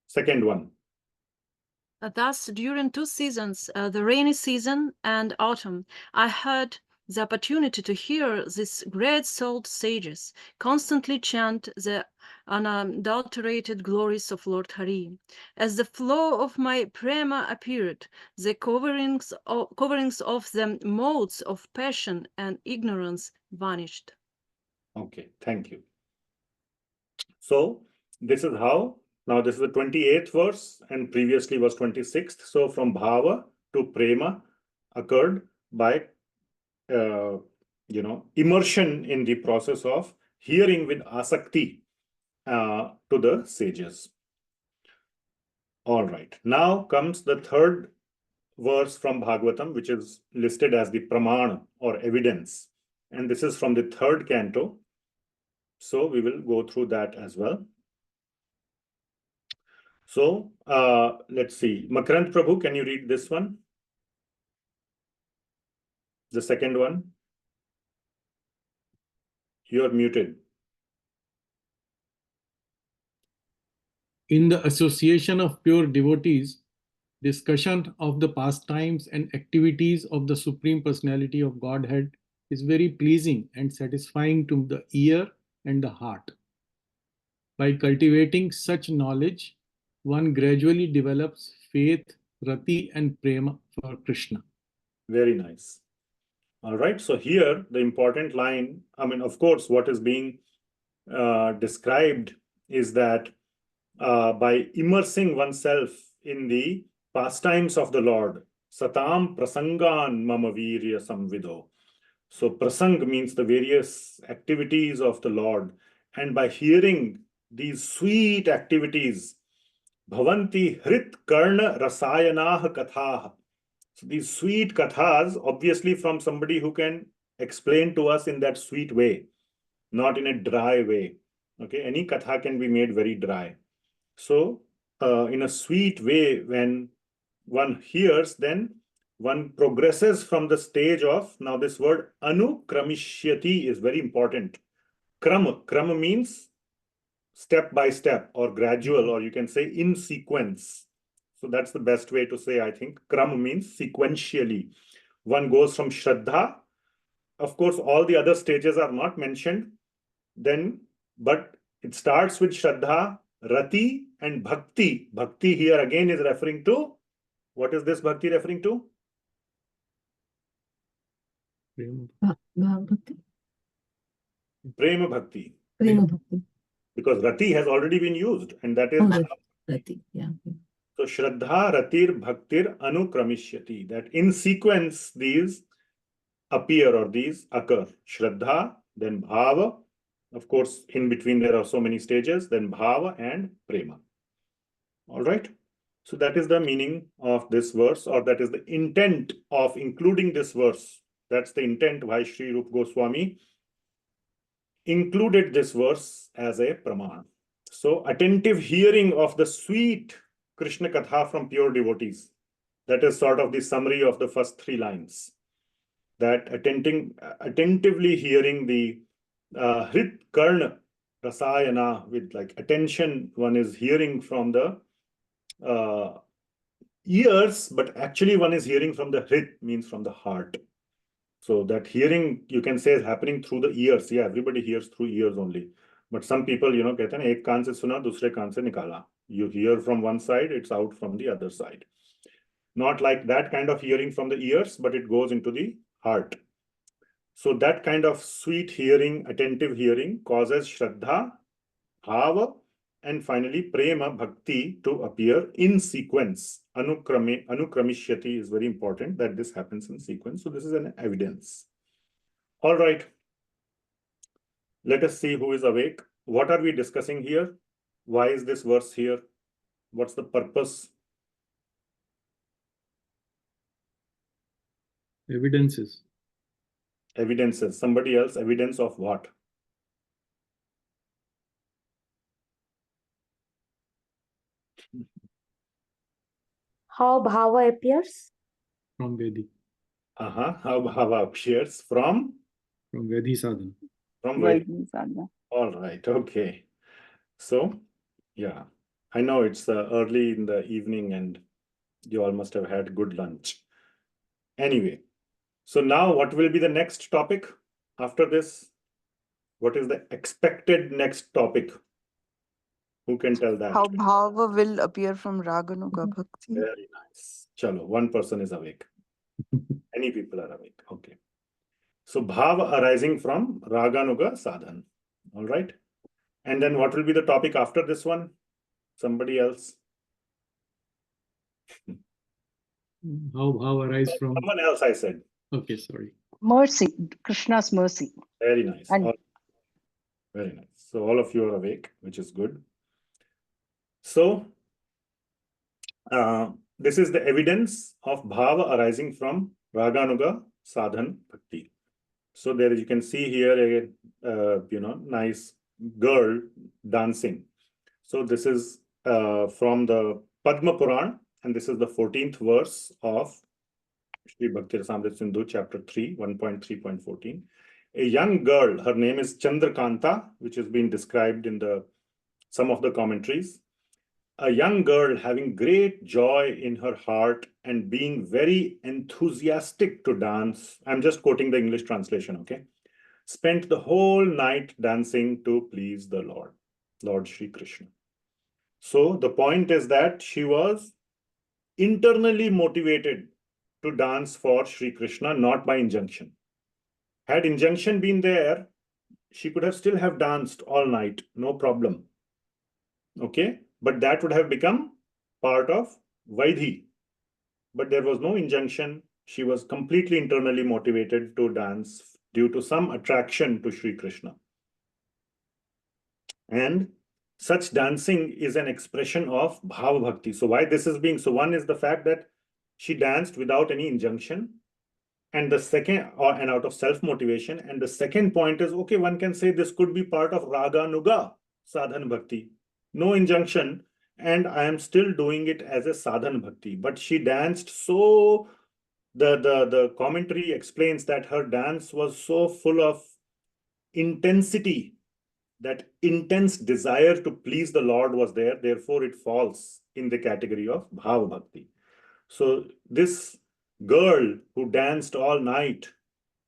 Second one. Thus, during 2 seasons, the rainy season and autumn, I had the opportunity to hear these great-souled sages constantly chant the unadulterated glories of Lord Hari. As the flow of my prema appeared, the coverings of the modes of passion and ignorance vanished. Okay, thank you. So this is how, now this is the 28th verse and previously was 26th. So from bhava to prema occurred by immersion in the process of hearing with asakti to the sages. All right. Now comes the third verse from Bhagavatam, which is listed as the pramana or evidence. And this is from the 3rd canto. So we will go through that as well. So let's see. Makarant Prabhu, can you read this one? The second one. You are muted. In the association of pure devotees, discussion of the pastimes and activities of the Supreme Personality of Godhead is very pleasing and satisfying to the ear and the heart. By cultivating such knowledge, one gradually develops faith, rati, and prema for Krishna. Very nice. All right. So here, the important line, I mean, of course, what is being described is that by immersing oneself in the pastimes of the Lord, satam prasangan mama virya samvido. So prasang means the various activities of the Lord. And by hearing these sweet activities, bhavanti hrit karna rasayanah kathaah. So these sweet kathas, obviously from somebody who can explain to us in that sweet way, not in a dry way. Okay, any katha can be made very dry. So, in a sweet way, when one hears, then one progresses from the stage of, now this word anukramishati is very important. Kram means step by step or gradual, or you can say in sequence. So that's the best way to say, I think. Kram means sequentially. One goes from Shraddha. Of course, all the other stages are not mentioned. Then, but it starts with Shraddha, Rati, and Bhakti. Bhakti here again is referring to, what is this Bhakti referring to? Bhava Bhakti. Prema Bhakti. Prema Bhakti. Because Rati has already been used, and that is Rati. Yeah. so Shraddha, Ratir, Bhaktir, Anukramishati. That in sequence these appear or these occur. Shraddha, then Bhava. Of course, in between there are so many stages, then Bhava and Prema. All right. So that is the meaning of this verse, or that is the intent of including this verse. That's the intent why Sri Rupa Goswami included this verse as a praman. So attentive hearing of the sweet Krishna Katha from pure devotees. That is sort of the summary of the first 3 lines. That attentively hearing the Hrit Karna Rasayana with like attention, one is hearing from the ears, but actually one is hearing from the Hrit, means from the heart. So that hearing, you can say, is happening through the ears. Yeah, everybody hears through ears only. But some people, कहते हैं एक कान से सुना, दूसरे कान से निकाला. You hear from one side, it's out from the other side. Not like that kind of hearing from the ears, but it goes into the heart. So that kind of sweet hearing, attentive hearing causes Shraddha, Bhava, and finally Prema Bhakti to appear in sequence. Anukramishati is very important that this happens in sequence. So this is an evidence. All right. Let us see who is awake. What are we discussing here? Why is this verse here? What's the purpose? Evidences. Evidences. Somebody else, evidence of what? How bhava appears? From Vaidhi. How Bhava appears from? From Vaidhi Sadhana. From Vaidhi Sadhana. All right, okay. So, yeah, I know it's early in the evening and you all must have had good lunch. Anyway, so now what will be the next topic after this? What is the expected next topic? Who can tell that? How Bhava will appear from Raganuga Bhakti. Very nice. Chalo, one person is awake. Many people are awake. Okay. So Bhava arising from Raganuga Sadhana. All right. And then what will be the topic after this one? Somebody else? How Bhava arise from... Someone else, I said. Okay, sorry. Mercy, Krishna's mercy. Very nice. And Very nice. So all of you are awake, which is good. So this is the evidence of Bhava arising from Raganuga Sadhana Bhakti. So there you can see here a nice girl dancing. So this is from the Padma Puran, and this is the 14th verse of Śrī Bhakti-rasāmṛta-sindhuḥ, chapter 3, 1.3.14. A young girl, her name is Chandrakanta, which has been described in some of the commentaries. A young girl having great joy in her heart and being very enthusiastic to dance. I'm just quoting the English translation, okay? Spent the whole night dancing to please the Lord Sri Krishna. So the point is that she was internally motivated to dance for Sri Krishna, not by injunction. Had injunction been there, she could have still have danced all night, no problem. Okay? But that would have become part of Vaidhi. But there was no injunction. She was completely internally motivated to dance due to some attraction to Sri Krishna. And such dancing is an expression of Bhava Bhakti. So why this is being, so one is the fact that she danced without any injunction. And the second, and out of self-motivation. And the second point is, okay, one can say this could be part of Raganuga sadhan bhakti, no injunction, and I am still doing it as a sadhan bhakti. But she danced so, the commentary explains that her dance was so full of intensity, that intense desire to please the Lord was there, therefore it falls in the category of bhava bhakti. So this girl who danced all night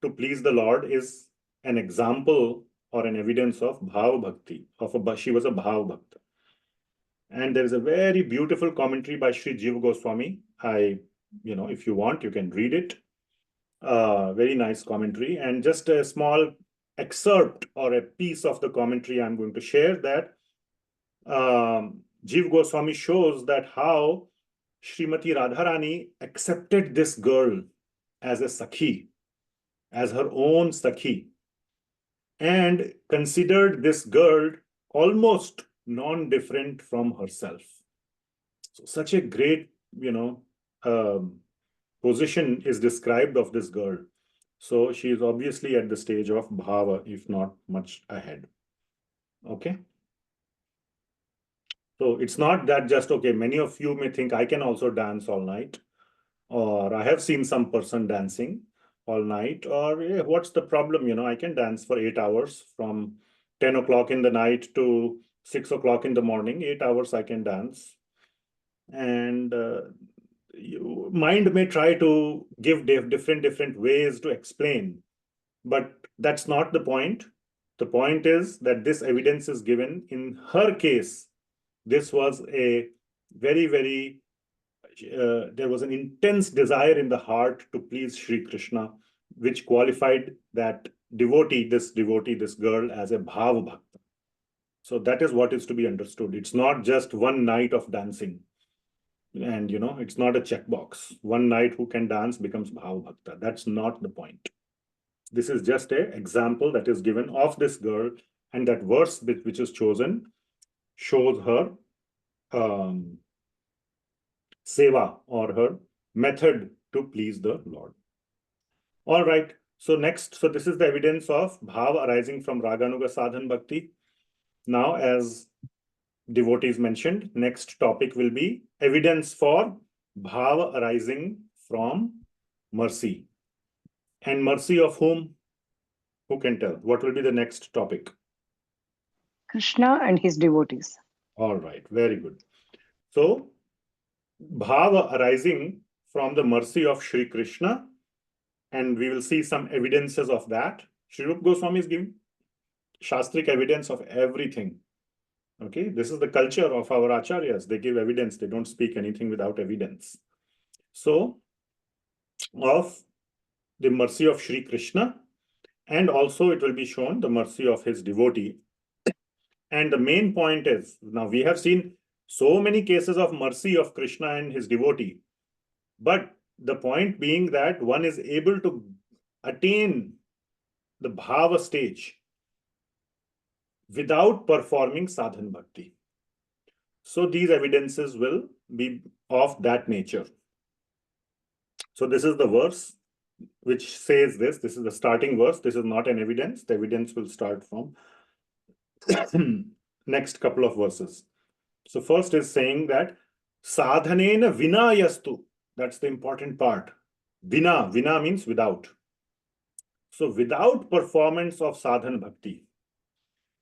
to please the Lord is an example or an evidence of bhava bhakti, she was a bhava bhakta. And there is a very beautiful commentary by Sri Goswami. If you want, you can read it. Very nice commentary. And just a small excerpt or a piece of the commentary I'm going to share, that Jiva Goswami shows that how Srimati Radharani accepted this girl as a sakhi, as her own sakhi, and considered this girl almost non-different from herself. So such a great, position is described of this girl. So she is obviously at the stage of bhava, if not much ahead. Okay. So it's not that just, okay, many of you may think I can also dance all night, or I have seen some person dancing all night, or what's the problem? I can dance for 8 hours from 10 o'clock in the night to 6 o'clock in the morning. 8 hours I can dance. And mind may try to give different ways to explain, but that's not the point. The point is that this evidence is given. In her case, this was a very, very, there was an intense desire in the heart to please Sri Krishna, which qualified that devotee, this girl, as a bhava bhakta. So that is what is to be understood. It's not just one night of dancing. And, it's not a checkbox. One night who can dance becomes bhava bhakta. That's not the point. This is just an example that is given of this girl, and that verse which is chosen shows her seva, or her method to please the Lord. All right. So next, this is the evidence of bhava arising from Raganuga Sadhana Bhakti. Now, as devotees mentioned, next topic will be evidence for bhava arising from mercy. And mercy of whom? Who can tell? What will be the next topic? Krishna and his devotees. All right, very good. So, bhava arising from the mercy of Sri Krishna, and we will see some evidences of that. Śrī Goswami is giving shastric evidence of everything. Okay, this is the culture of our acharyas. They give evidence. They don't speak anything without evidence. So, of the mercy of Sri Krishna, and also it will be shown the mercy of his devotee. And the main point is, now we have seen so many cases of mercy of Krishna and his devotee, but the point being that one is able to attain the bhava stage without performing sadhan bhakti. So these evidences will be of that nature. So this is the verse which says this. This is the starting verse. This is not an evidence. The evidence will start from next couple of verses. So first is saying that sadhanena vinayastu. That's the important part. Vina means without. So without performance of sadhan bhakti,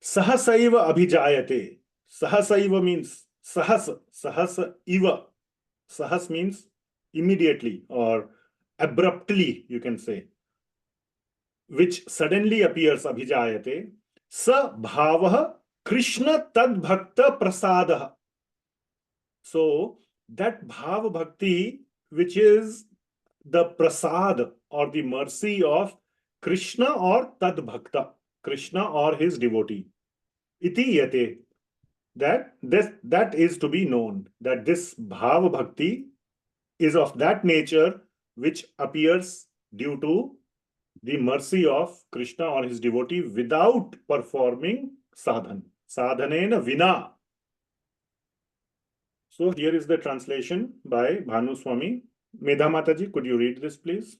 sahasaiva abhijayate. Sahasaiva means sahasa iva. Sahas means immediately or abruptly, you can say, which suddenly appears, abhijayate. Sa bhavaha Krishna tad bhakta prasadaha. So that bhava bhakti, which is the prasad or the mercy of Krishna or tad bhakta, Krishna or his devotee. Iti yate. That is to be known, that this bhava bhakti is of that nature which appears due to the mercy of Krishna or his devotee without performing sadhan. Sadhanena vina. So here is the translation by Bhanu Swami. Medha Mataji, could you read this, please?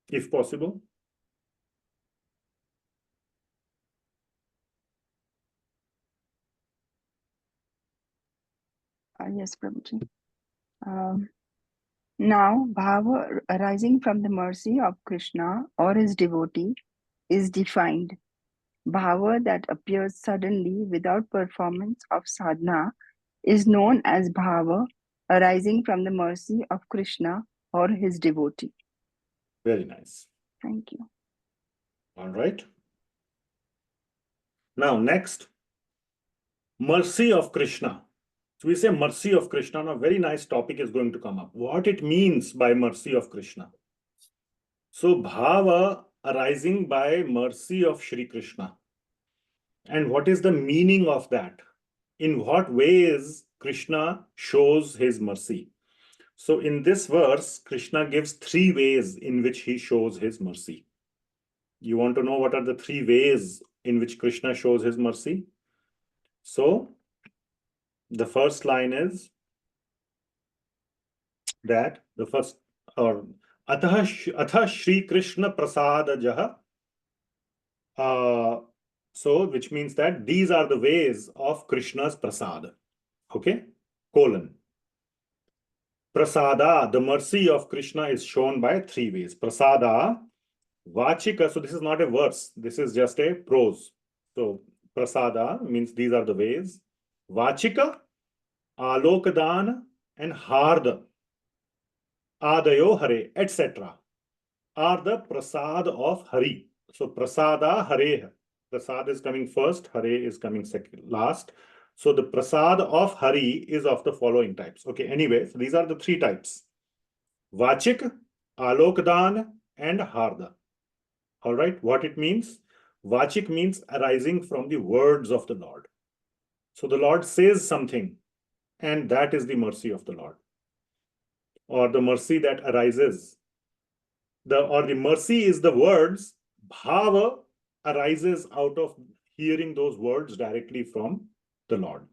If possible. Yes, Prabhuji. Now, bhava arising from the mercy of Krishna or his devotee is defined. Bhava that appears suddenly without performance of sadhana is known as bhava arising from the mercy of Krishna or his devotee. Very nice. Thank you. All right. Now, next, mercy of Krishna. So we say mercy of Krishna. Now, a very nice topic is going to come up. What it means by mercy of Krishna. So, bhava arising by mercy of Sri Krishna. And what is the meaning of that? In what ways Krishna shows his mercy? So in this verse, Krishna gives 3 ways in which he shows his mercy. You want to know what are the 3 ways in which Krishna shows his mercy? So the first line is that the first, or atha Sri Krishna prasadajaha. So which means that these are the ways of Krishna's prasad. Okay, colon. Prasada, the mercy of Krishna is shown by 3 ways. Prasada, vachika, so this is not a verse, this is just a prose. So prasada means these are the ways. Vachika, alokadana, and harda, adayo hare, etc. are the prasad of Hari. So prasada hare, prasad is coming first, hare is coming second, last. So the prasad of Hari is of the following types. Okay, anyway, so these are the 3 types. Vachik, Alokdan, and Harda. All right, what it means? Vachik means arising from the words of the Lord. So the Lord says something, and that is the mercy of the Lord. Or the mercy that arises. The mercy is the words. Bhava arises out of hearing those words directly from the Lord.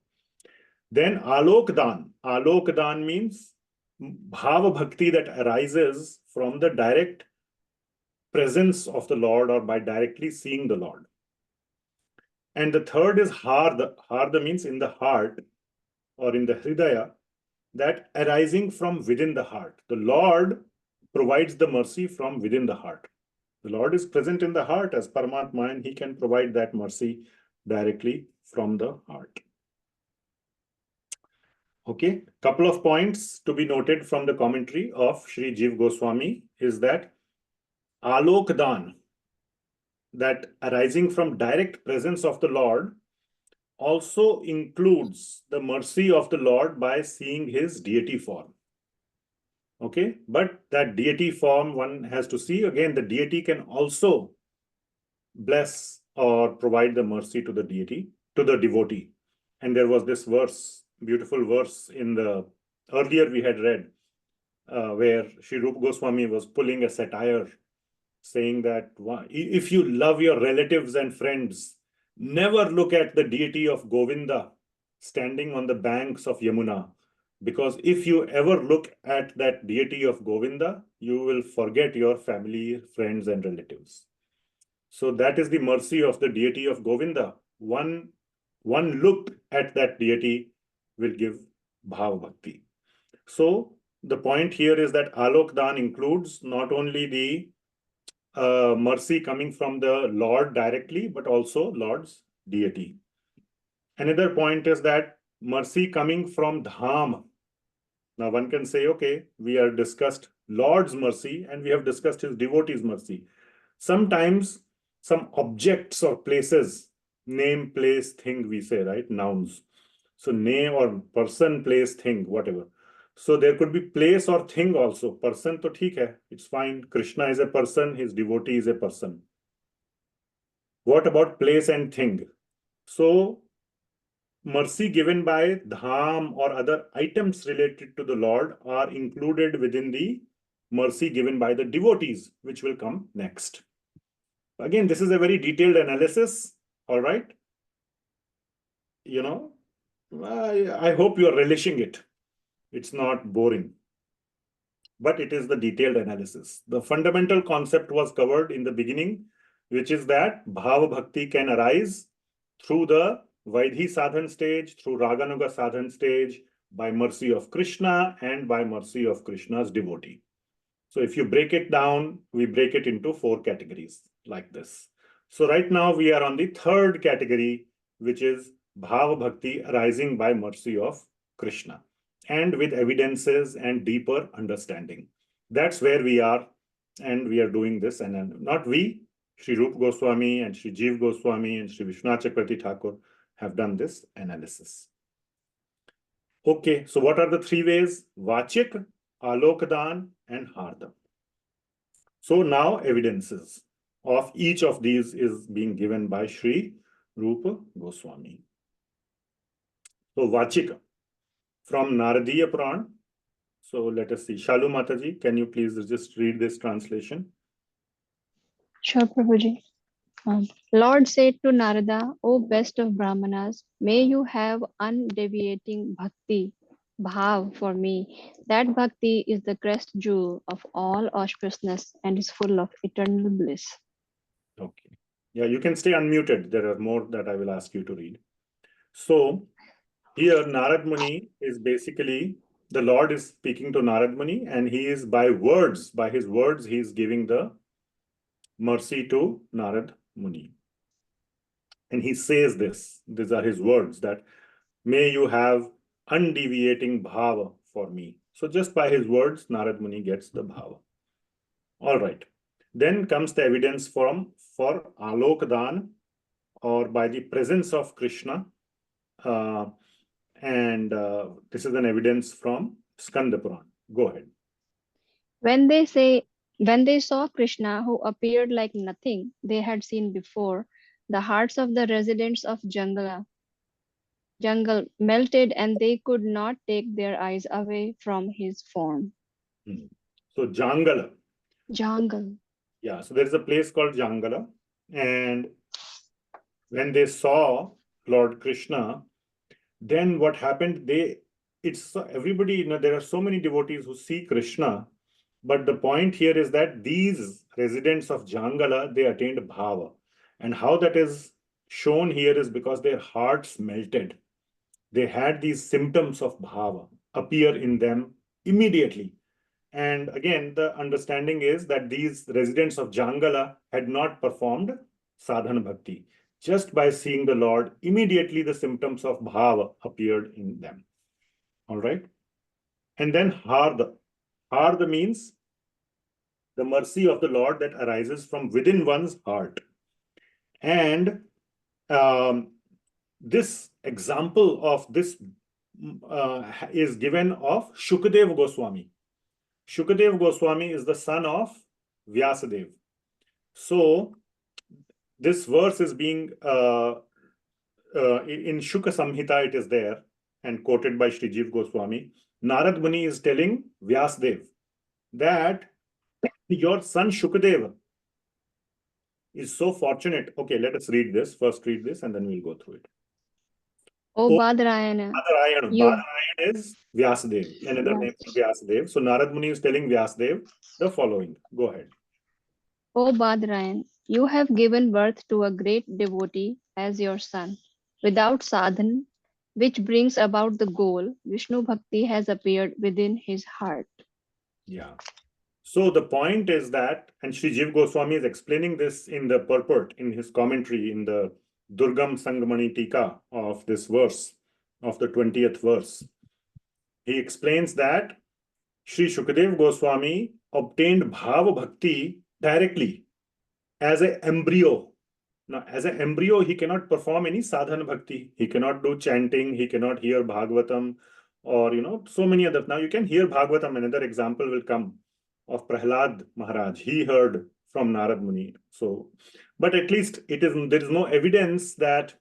Then alokdan. Alokdan means bhava bhakti that arises from the direct presence of the Lord or by directly seeing the Lord. And the third is harda. Harda means in the heart or in the hridaya, that arising from within the heart. The Lord provides the mercy from within the heart. The Lord is present in the heart as Paramatma, and he can provide that mercy directly from the heart. Okay, couple of points to be noted from the commentary of Shri Jiv Goswami is that alokdan, that arising from direct presence of the Lord, also includes the mercy of the Lord by seeing his deity form. Okay, but that deity form one has to see. Again, the deity can also bless or provide the mercy to the deity, to the devotee. And there was this verse, beautiful verse in the earlier we had read, where Sri Rupa Goswami was pulling a satire saying that if you love your relatives and friends, never look at the deity of Govinda standing on the banks of Yamuna. Because if you ever look at that deity of Govinda, you will forget your family, friends, and relatives. So that is the mercy of the deity of Govinda. One look at that deity will give bhava bhakti. So the point here is that alokdan includes not only the mercy coming from the Lord directly, but also Lord's deity. Another point is that mercy coming from dham. Now one can say, okay, we have discussed Lord's mercy and we have discussed his devotee's mercy. Sometimes some objects or places, name, place, thing, we say, right? Nouns. So name or person, place, thing, whatever. So there could be place or thing also. Person to theek hai, it's fine. Krishna is a person, his devotee is a person. What about place and thing? So mercy given by dham or other items related to the Lord are included within the mercy given by the devotees, which will come next. Again, this is a very detailed analysis, all right? You know, I hope you are relishing it. It's not boring, but it is the detailed analysis. The fundamental concept was covered in the beginning, which is that bhava bhakti can arise through the Vaidhi Sadhana stage, through Raganuga Sadhana stage, by mercy of Krishna and by mercy of Krishna's devotee. So if you break it down, we break it into 4 categories like this. So right now we are on the 3rd category, which is Bhava Bhakti arising by mercy of Krishna and with evidences and deeper understanding. That's where we are, and we are doing this, and not we, Sri Rupa Goswami and Sri Jiva Goswami and Sri Vishwanath Chakravarti Thakur have done this analysis. Okay, so what are the 3 ways? Vachik, Alokdan, and Harda. So now evidences of each of these is being given by Sri Rupa Goswami. So Vachika from Naradiya Puran. So let us see. Shalu Mataji, can you please just read this translation? Sure, Prabhuji. Lord said to Narada, O best of Brahmanas, may you have undeviating bhakti, bhava for me. That bhakti is the crest jewel of all auspiciousness and is full of eternal bliss. Okay. Yeah, you can stay unmuted. There are more that I will ask you to read. So here Narada Muni is basically, the Lord is speaking to Narada Muni, and he is by his words, he is giving the mercy to Narada Muni. And he says these are his words, that may you have undeviating bhava for me. So just by his words, Narada Muni gets the bhava. All right. Then comes the evidence for Alokdan, or by the presence of Krishna. This is an evidence from Skanda Puran. Go ahead. When they saw Krishna, who appeared like nothing they had seen before, the hearts of the residents of jungle melted, and they could not take their eyes away from his form. So Jangala. Jungle. Yeah, so there is a place called Jangala, and when they saw Lord Krishna, then what happened? Everybody, there are so many devotees who see Krishna, but the point here is that these residents of Jangala, they attained bhava. And how that is shown here is because their hearts melted. They had these symptoms of bhava appear in them immediately. And again, the understanding is that these residents of Jangala had not performed sadhana bhakti. Just by seeing the Lord, immediately the symptoms of bhava appeared in them. All right. And then Harda. Harda means the mercy of the Lord that arises from within one's heart. And this example of this is given of Sukadev Goswami. Sukadev Goswami is the son of Vyasadeva. So this verse is being in Shuka Samhita, it is there and quoted by Sri Jiva Goswami. Narada Muni is telling Vyasadeva that your son Shukadeva is so fortunate. Okay, let us read this. First read this and then we'll go through it. Oh, Badrayana. Badrayana is Vyasadeva, another name for Vyasadeva. So Narada Muni is telling Vyasadeva the following. Go ahead. O Badrayan, you have given birth to a great devotee as your son. Without sadhana, which brings about the goal, Vishnu Bhakti has appeared within his heart. Yeah. So the point is that, and Sri Jiva Goswami is explaining this in the purport, in his commentary, in the Durgam Sangamani Tika of this verse, of the 20th verse. He explains that Sri Sukadev Goswami obtained Bhava Bhakti directly as an embryo. Now, as an embryo, he cannot perform any sadhana bhakti. He cannot do chanting. He cannot hear Bhagavatam or, so many other. Now, you can hear Bhagavatam. Another example will come of Prahlad Maharaj. He heard from Narada Muni. So, but at least there is no evidence that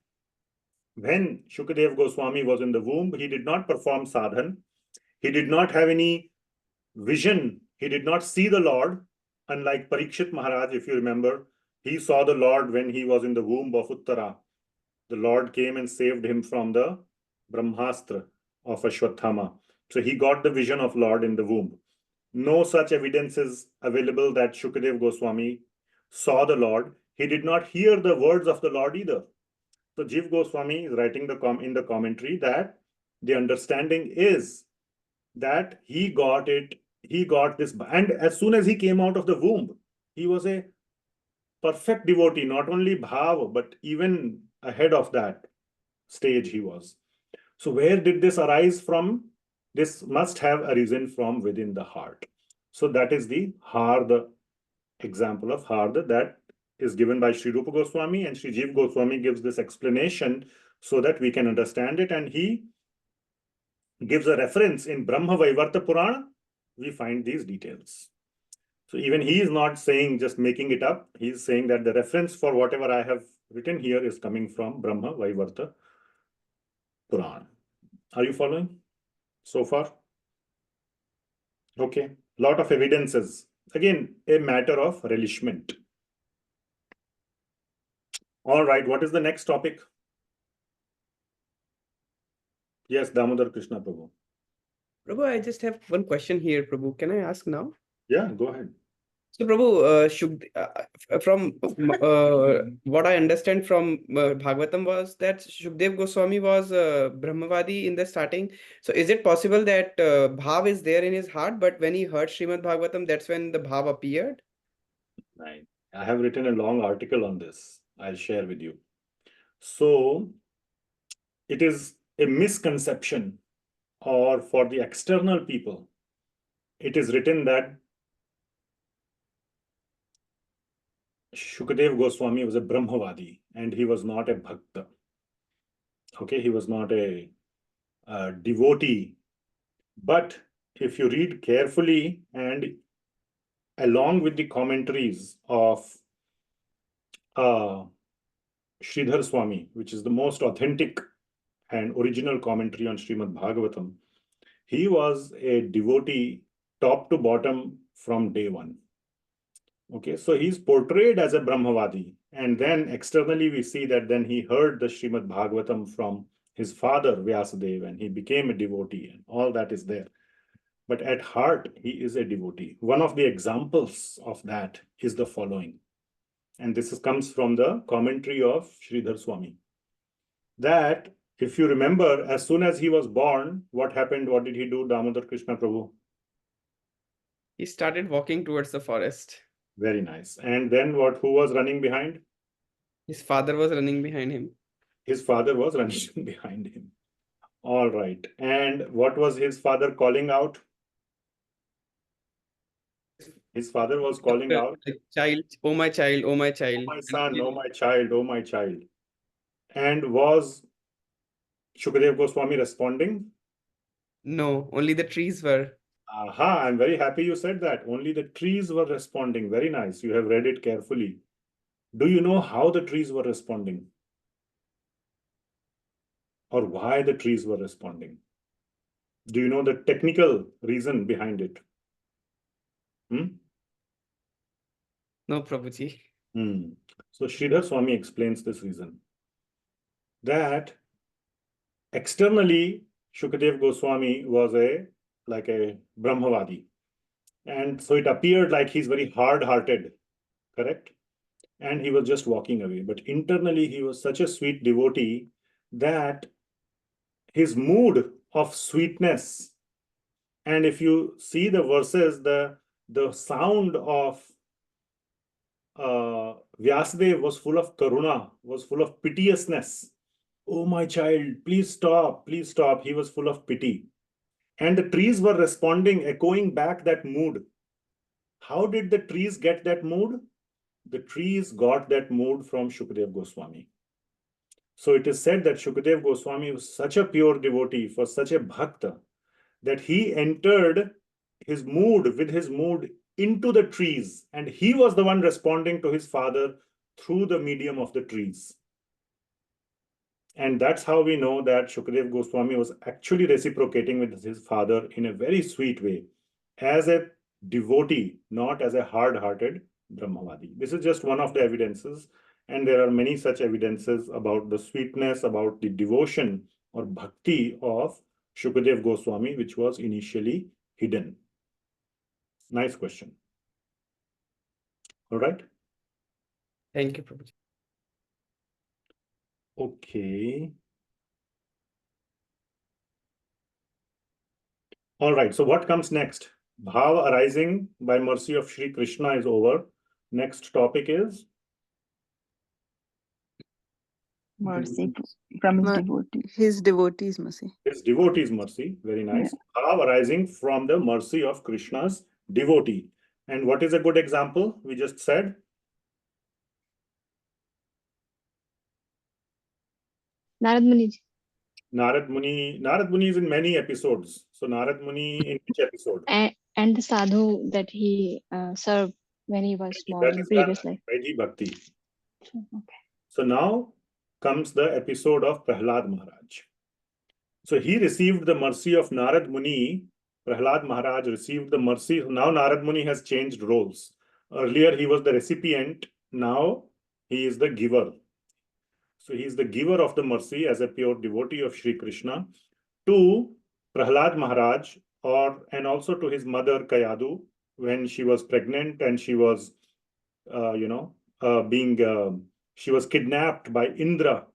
when Sukadev Goswami was in the womb, he did not perform sadhana. He did not have any vision. He did not see the Lord. Unlike Parikshit Maharaj, if you remember, he saw the Lord when he was in the womb of Uttara. The Lord came and saved him from the Brahmastra of Ashwatthama. So he got the vision of Lord in the womb. No such evidence is available that Sukadev Goswami saw the Lord. He did not hear the words of the Lord either. So Jiva Goswami is writing in the commentary that the understanding is that he got this, and as soon as he came out of the womb, he was a perfect devotee, not only bhava, but even ahead of that stage he was. So where did this arise from? This must have arisen from within the heart. So that is the Harda example of Harda that is given by Sri Rupa Goswami, and Sri Jiva Goswami gives this explanation so that we can understand it. And he gives a reference in Brahma Vaivarta Purana. We find these details. So even he is not saying, just making it up. He's saying that the reference for whatever I have written here is coming from Brahma Vaivarta Purana. Are you following so far? Okay. Lot of evidences. Again, a matter of relishment. All right. What is the next topic? Yes, Damodar Krishna Prabhu. Prabhu, I just have one question here, Prabhu. Can I ask now? Yeah, go ahead. So, Prabhu, from what I understand from Bhagavatam was that Sukadev Goswami was Brahmavadi in the starting. So, is it possible that Bhava is there in his heart, but when he heard Srimad Bhagavatam, that's when the Bhava appeared? Right. I have written a long article on this. I'll share with you. So, it is a misconception, or for the external people, it is written that Sukadev Goswami was a Brahmavadi and he was not a bhakta. Okay, he was not a devotee. But if you read carefully and along with the commentaries of Sridhar Swami, which is the most authentic and original commentary on Srimad Bhagavatam, he was a devotee top to bottom from day one. Okay, so he's portrayed as a Brahmavadi, and then externally we see that then he heard the Srimad Bhagavatam from his father Vyasadeva, and he became a devotee, and all that is there. But at heart, he is a devotee. One of the examples of that is the following, and this comes from the commentary of Sridhar Swami. That, if you remember, as soon as he was born, what happened? What did he do, Damodar Krishna Prabhu? He started walking towards the forest. Very nice. And then what? Who was running behind? His father was running behind him. His father was running behind him. All right. And what was his father calling out? His father was calling out, Like, child, oh my child, oh my child. "Oh my son, oh my child, oh my child." And was Sukadev Goswami responding? No, only the trees were. Aha, I'm very happy you said that. Only the trees were responding. Very nice. You have read it carefully. Do you know how the trees were responding? Or why the trees were responding? Do you know the technical reason behind it? No, Prabhuji. So Sridhar Swami explains this reason. That externally, Sukadev Goswami was like a Brahmavadi. And so it appeared like he's very hard-hearted, correct? And he was just walking away. But internally, he was such a sweet devotee that his mood of sweetness, and if you see the verses, the sound of Vyasadeva was full of karuna, was full of piteousness. Oh, my child, please stop, please stop. He was full of pity. And the trees were responding, echoing back that mood. How did the trees get that mood? The trees got that mood from Sukadev Goswami. So it is said that Sukadev Goswami was such a pure devotee, for such a bhakta, that he entered his mood with his mood into the trees, and he was the one responding to his father through the medium of the trees. And that's how we know that Sukadev Goswami was actually reciprocating with his father in a very sweet way, as a devotee, not as a hard-hearted Brahmavadi. This is just one of the evidences, and there are many such evidences about the sweetness, about the devotion or bhakti of Sukadev Goswami, which was initially hidden. Nice question. All right. Thank you, Prabhuji. Okay. All right, so what comes next? Bhava arising by mercy of Sri Krishna is over. Next topic is Mercy from his Mer- devotee. His devotees mercy. his devotee's mercy. Very nice. Bhava arising from the mercy of Krishna's devotee. And what is a good example? We just said Narad Muni. Narad Muni. Narad Muni is in many episodes. So Narad Muni in which episode? And the sadhu that he served when he was small That in is previous life. Vaidhi Bhakti. Okay. So now comes the episode of Prahlad Maharaj. So he received the mercy of Narad Muni. Prahlad Maharaj received the mercy. Now Narad Muni has changed roles. Earlier he was the recipient. Now he is the giver. So he is the giver of the mercy as a pure devotee of Sri Krishna to Prahlad Maharaj and also to his mother Kayadu when she was pregnant and she was, she was kidnapped by Indra,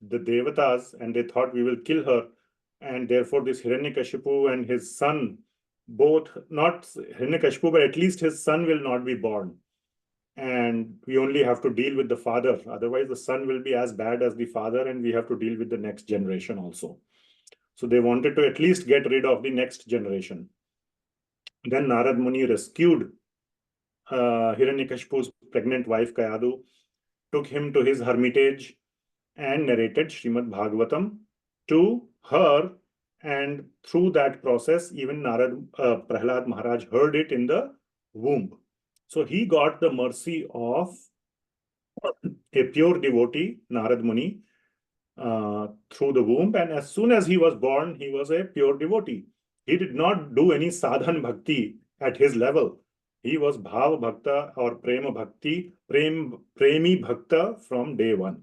the devatas, and they thought we will kill her. And therefore this Hiranyakashipu and his son, both, not Hiranyakashipu, but at least his son will not be born. And we only have to deal with the father. Otherwise, the son will be as bad as the father, and we have to deal with the next generation also. So they wanted to at least get rid of the next generation. Then Narad Muni rescued Hiranyakashipu's pregnant wife Kayadu, took him to his hermitage, and narrated Srimad Bhagavatam to her. And through that process, even Prahlad Maharaj heard it in the womb. So he got the mercy of a pure devotee, Narad Muni, through the womb. And as soon as he was born, he was a pure devotee. He did not do any sadhan bhakti at his level. He was bhava bhakta or prema bhakti, premi bhakta from day one.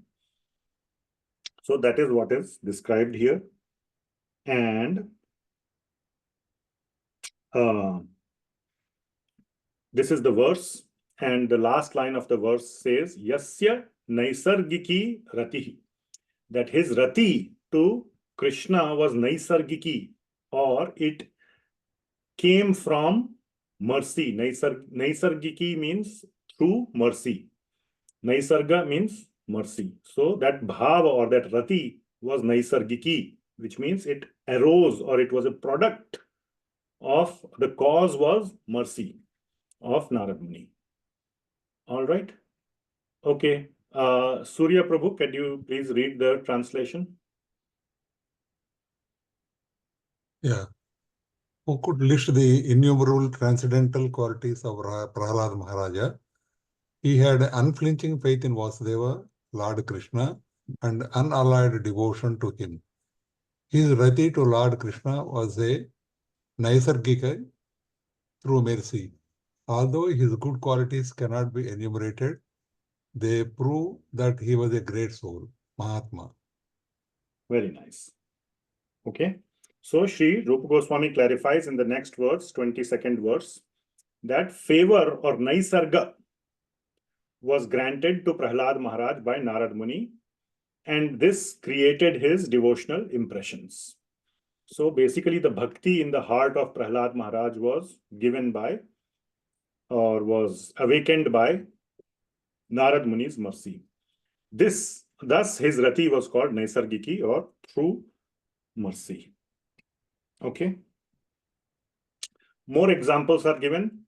So that is what is described here. And this is the verse, and the last line of the verse says, Yasya Naisargiki Ratihi. That his Rati to Krishna was Naisargiki, or it came from mercy. Naisargiki means through mercy. Naisarga means mercy. So that Bhava or that Rati was Naisargiki, which means it arose or it was a product of, the cause was mercy of Narad Muni. All right. Okay. Surya Prabhu, can you please read the translation? Yeah. Who could list the innumerable transcendental qualities of Prahlad Maharaja? He had unflinching faith in Vasudeva, Lord Krishna, and unalloyed devotion to him. His rati to Lord Krishna was a Naisargika through mercy. Although his good qualities cannot be enumerated, they prove that he was a great soul, Mahatma. Very nice. Okay. So Sri Rupa Goswami clarifies in the next verse, 22nd verse, that favor or Naisarga was granted to Prahlad Maharaj by Narad Muni, and this created his devotional impressions. So basically the bhakti in the heart of Prahlad Maharaj was given by, or was awakened by, Narad Muni's mercy. Thus his rati was called Naisargiki, or through mercy. Okay. More examples are given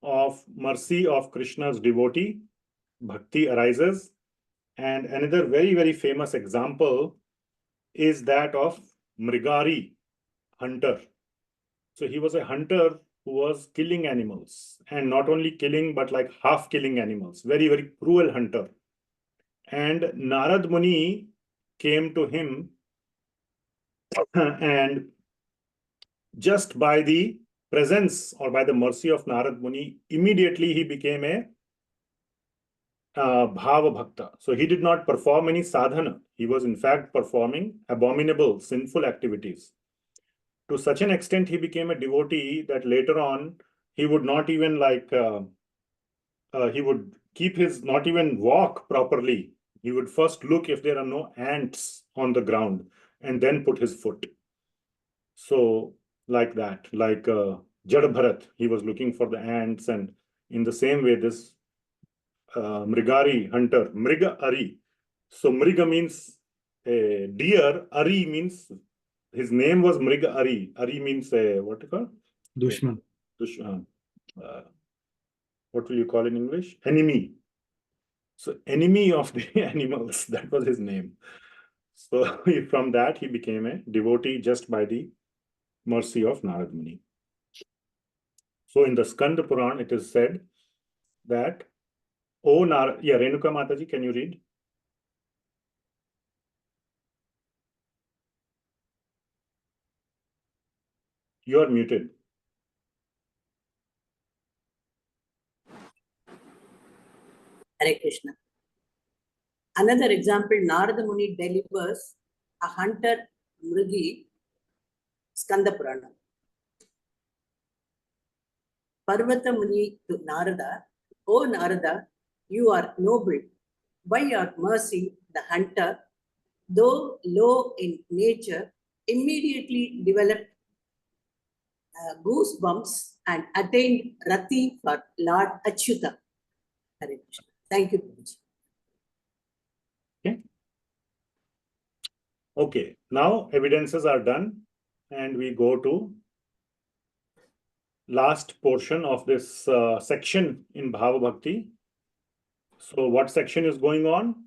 of mercy of Krishna's devotee. Bhakti arises. And another very, very famous example is that of Mrigari, hunter. So he was a hunter who was killing animals, and not only killing, but like half killing animals. Very, very cruel hunter. And Narad Muni came to him and just by the presence or by the mercy of Narad Muni, immediately he became a Bhava Bhakta. So he did not perform any sadhana. He was in fact performing abominable, sinful activities. To such an extent, he became a devotee that later on, he would not even he would keep not even walk properly. He would first look if there are no ants on the ground and then put his foot. So like that, like Jad Bharat, he was looking for the ants, and in the same way, this Mrigari hunter, Mriga Ari. So Mriga means a deer, Ari means his name was Mriga Ari. Ari means a what you call? Dushman. What will you call in English? Enemy. So enemy of the animals, that was his name. So from that he became a devotee just by the mercy of Narada Muni. So in the Skanda Puran, it is said that, oh Narada, yeah, Renuka Mataji, can you read? You are muted. Hare Krishna. Another example, Narada Muni delivers a hunter Mrigi, Skanda Purana. Parvata Muni to Narada, O Narada, you are noble. By your mercy, the hunter, though low in nature, immediately developed goosebumps and attained Rati for Lord Achyuta. Hare Krishna. Thank you, Prabhuji. Okay. Okay, now evidences are done, and we go to last portion of this section in Bhava Bhakti. So what section is going on?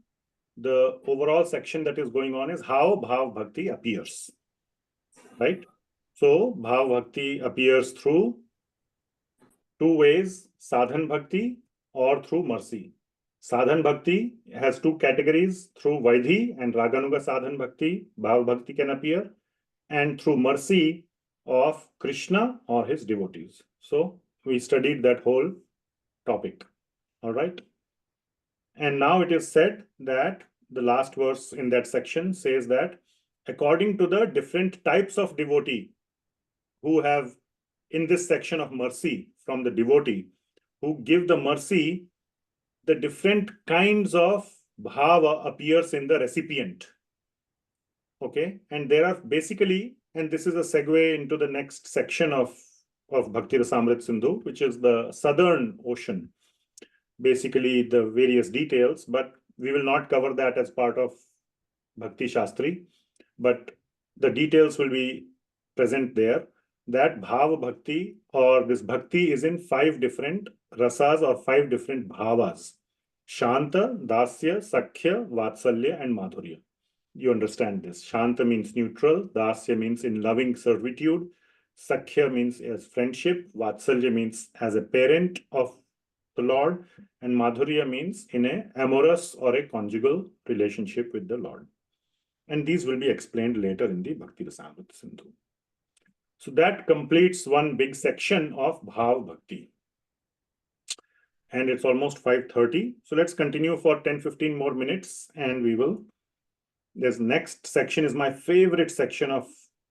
The overall section that is going on is how Bhava Bhakti appears, right? So Bhava Bhakti appears through two ways, Sadhan Bhakti or through mercy. Sadhan Bhakti has two categories, through Vaidhi and Raganuga Sadhan Bhakti, Bhava Bhakti can appear, and through mercy of Krishna or his devotees. So we studied that whole topic, all right? And now it is said that the last verse in that section says that according to the different types of devotee who have in this section of mercy from the devotee, who give the mercy, the different kinds of bhava appears in the recipient. Okay, and there are basically, and this is a segue into the next section of Bhakti-rasāmṛta-sindhuḥ, which is the southern ocean, basically the various details, but we will not cover that as part of Bhakti Shastri, but the details will be present there, that Bhava Bhakti or this Bhakti is in 5 different rasas or 5 different bhavas: Shanta, Dasya, Sakhya, Vatsalya, and Madhurya. You understand this. Shanta means neutral, Dasya means in loving servitude, Sakhya means as friendship, Vatsalya means as a parent of the Lord, and Madhurya means in a amorous or a conjugal relationship with the Lord. And these will be explained later in the Bhakti-rasāmṛta-sindhuḥ. So that completes one big section of Bhava Bhakti. And it's almost 5:30. So let's continue for 10-15 more minutes, and we will. This next section is my favorite section of,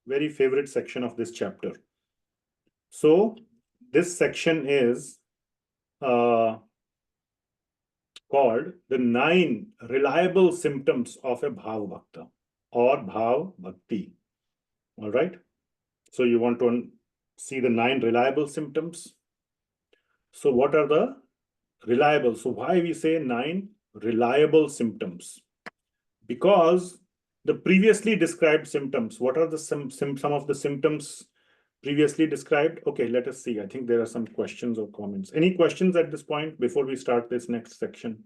very favorite section of this chapter. So this section is called the 9 reliable symptoms of a Bhava Bhakta or Bhava Bhakti. All right. So you want to see the 9 reliable symptoms. So what are the reliable? So why we say 9 reliable symptoms? Because the previously described symptoms, what are the some of the symptoms previously described? Okay, let us see. I think there are some questions or comments. Any questions at this point before we start this next section?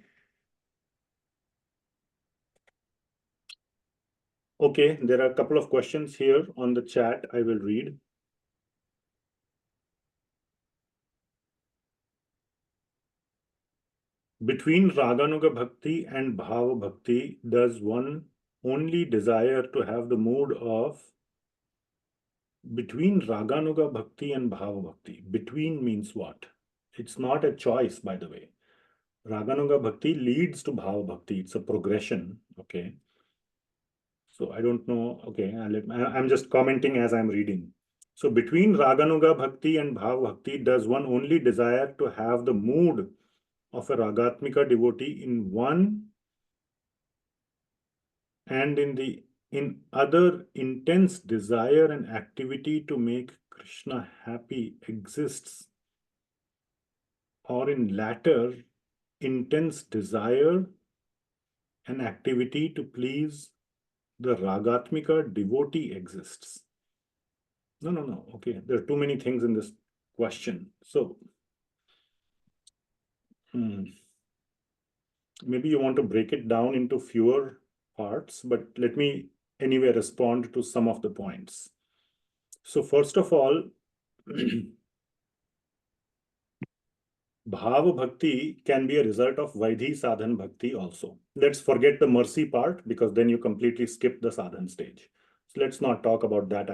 Okay, there are a couple of questions here on the chat. I will read. Between Raganuga Bhakti and Bhava Bhakti, does one only desire to have the mood of? Between Raganuga Bhakti and Bhava Bhakti, between means what? It's not a choice, by the way. Raganuga Bhakti leads to Bhava Bhakti. It's a progression, okay? So I don't know, okay, I'm just commenting as I'm reading. So between Raganuga Bhakti and Bhava Bhakti, does one only desire to have the mood of a Ragatmika devotee in one and in the in other intense desire and activity to make Krishna happy exists, or in latter intense desire and activity to please the Ragatmika devotee exists. No. Okay, there are too many things in this question. So, maybe you want to break it down into fewer parts, but let me anyway respond to some of the points. So first of all, Bhava Bhakti can be a result of Vaidhi Sadhana Bhakti also. Let's forget the mercy part, because then you completely skip the sadhana stage. So let's not talk about that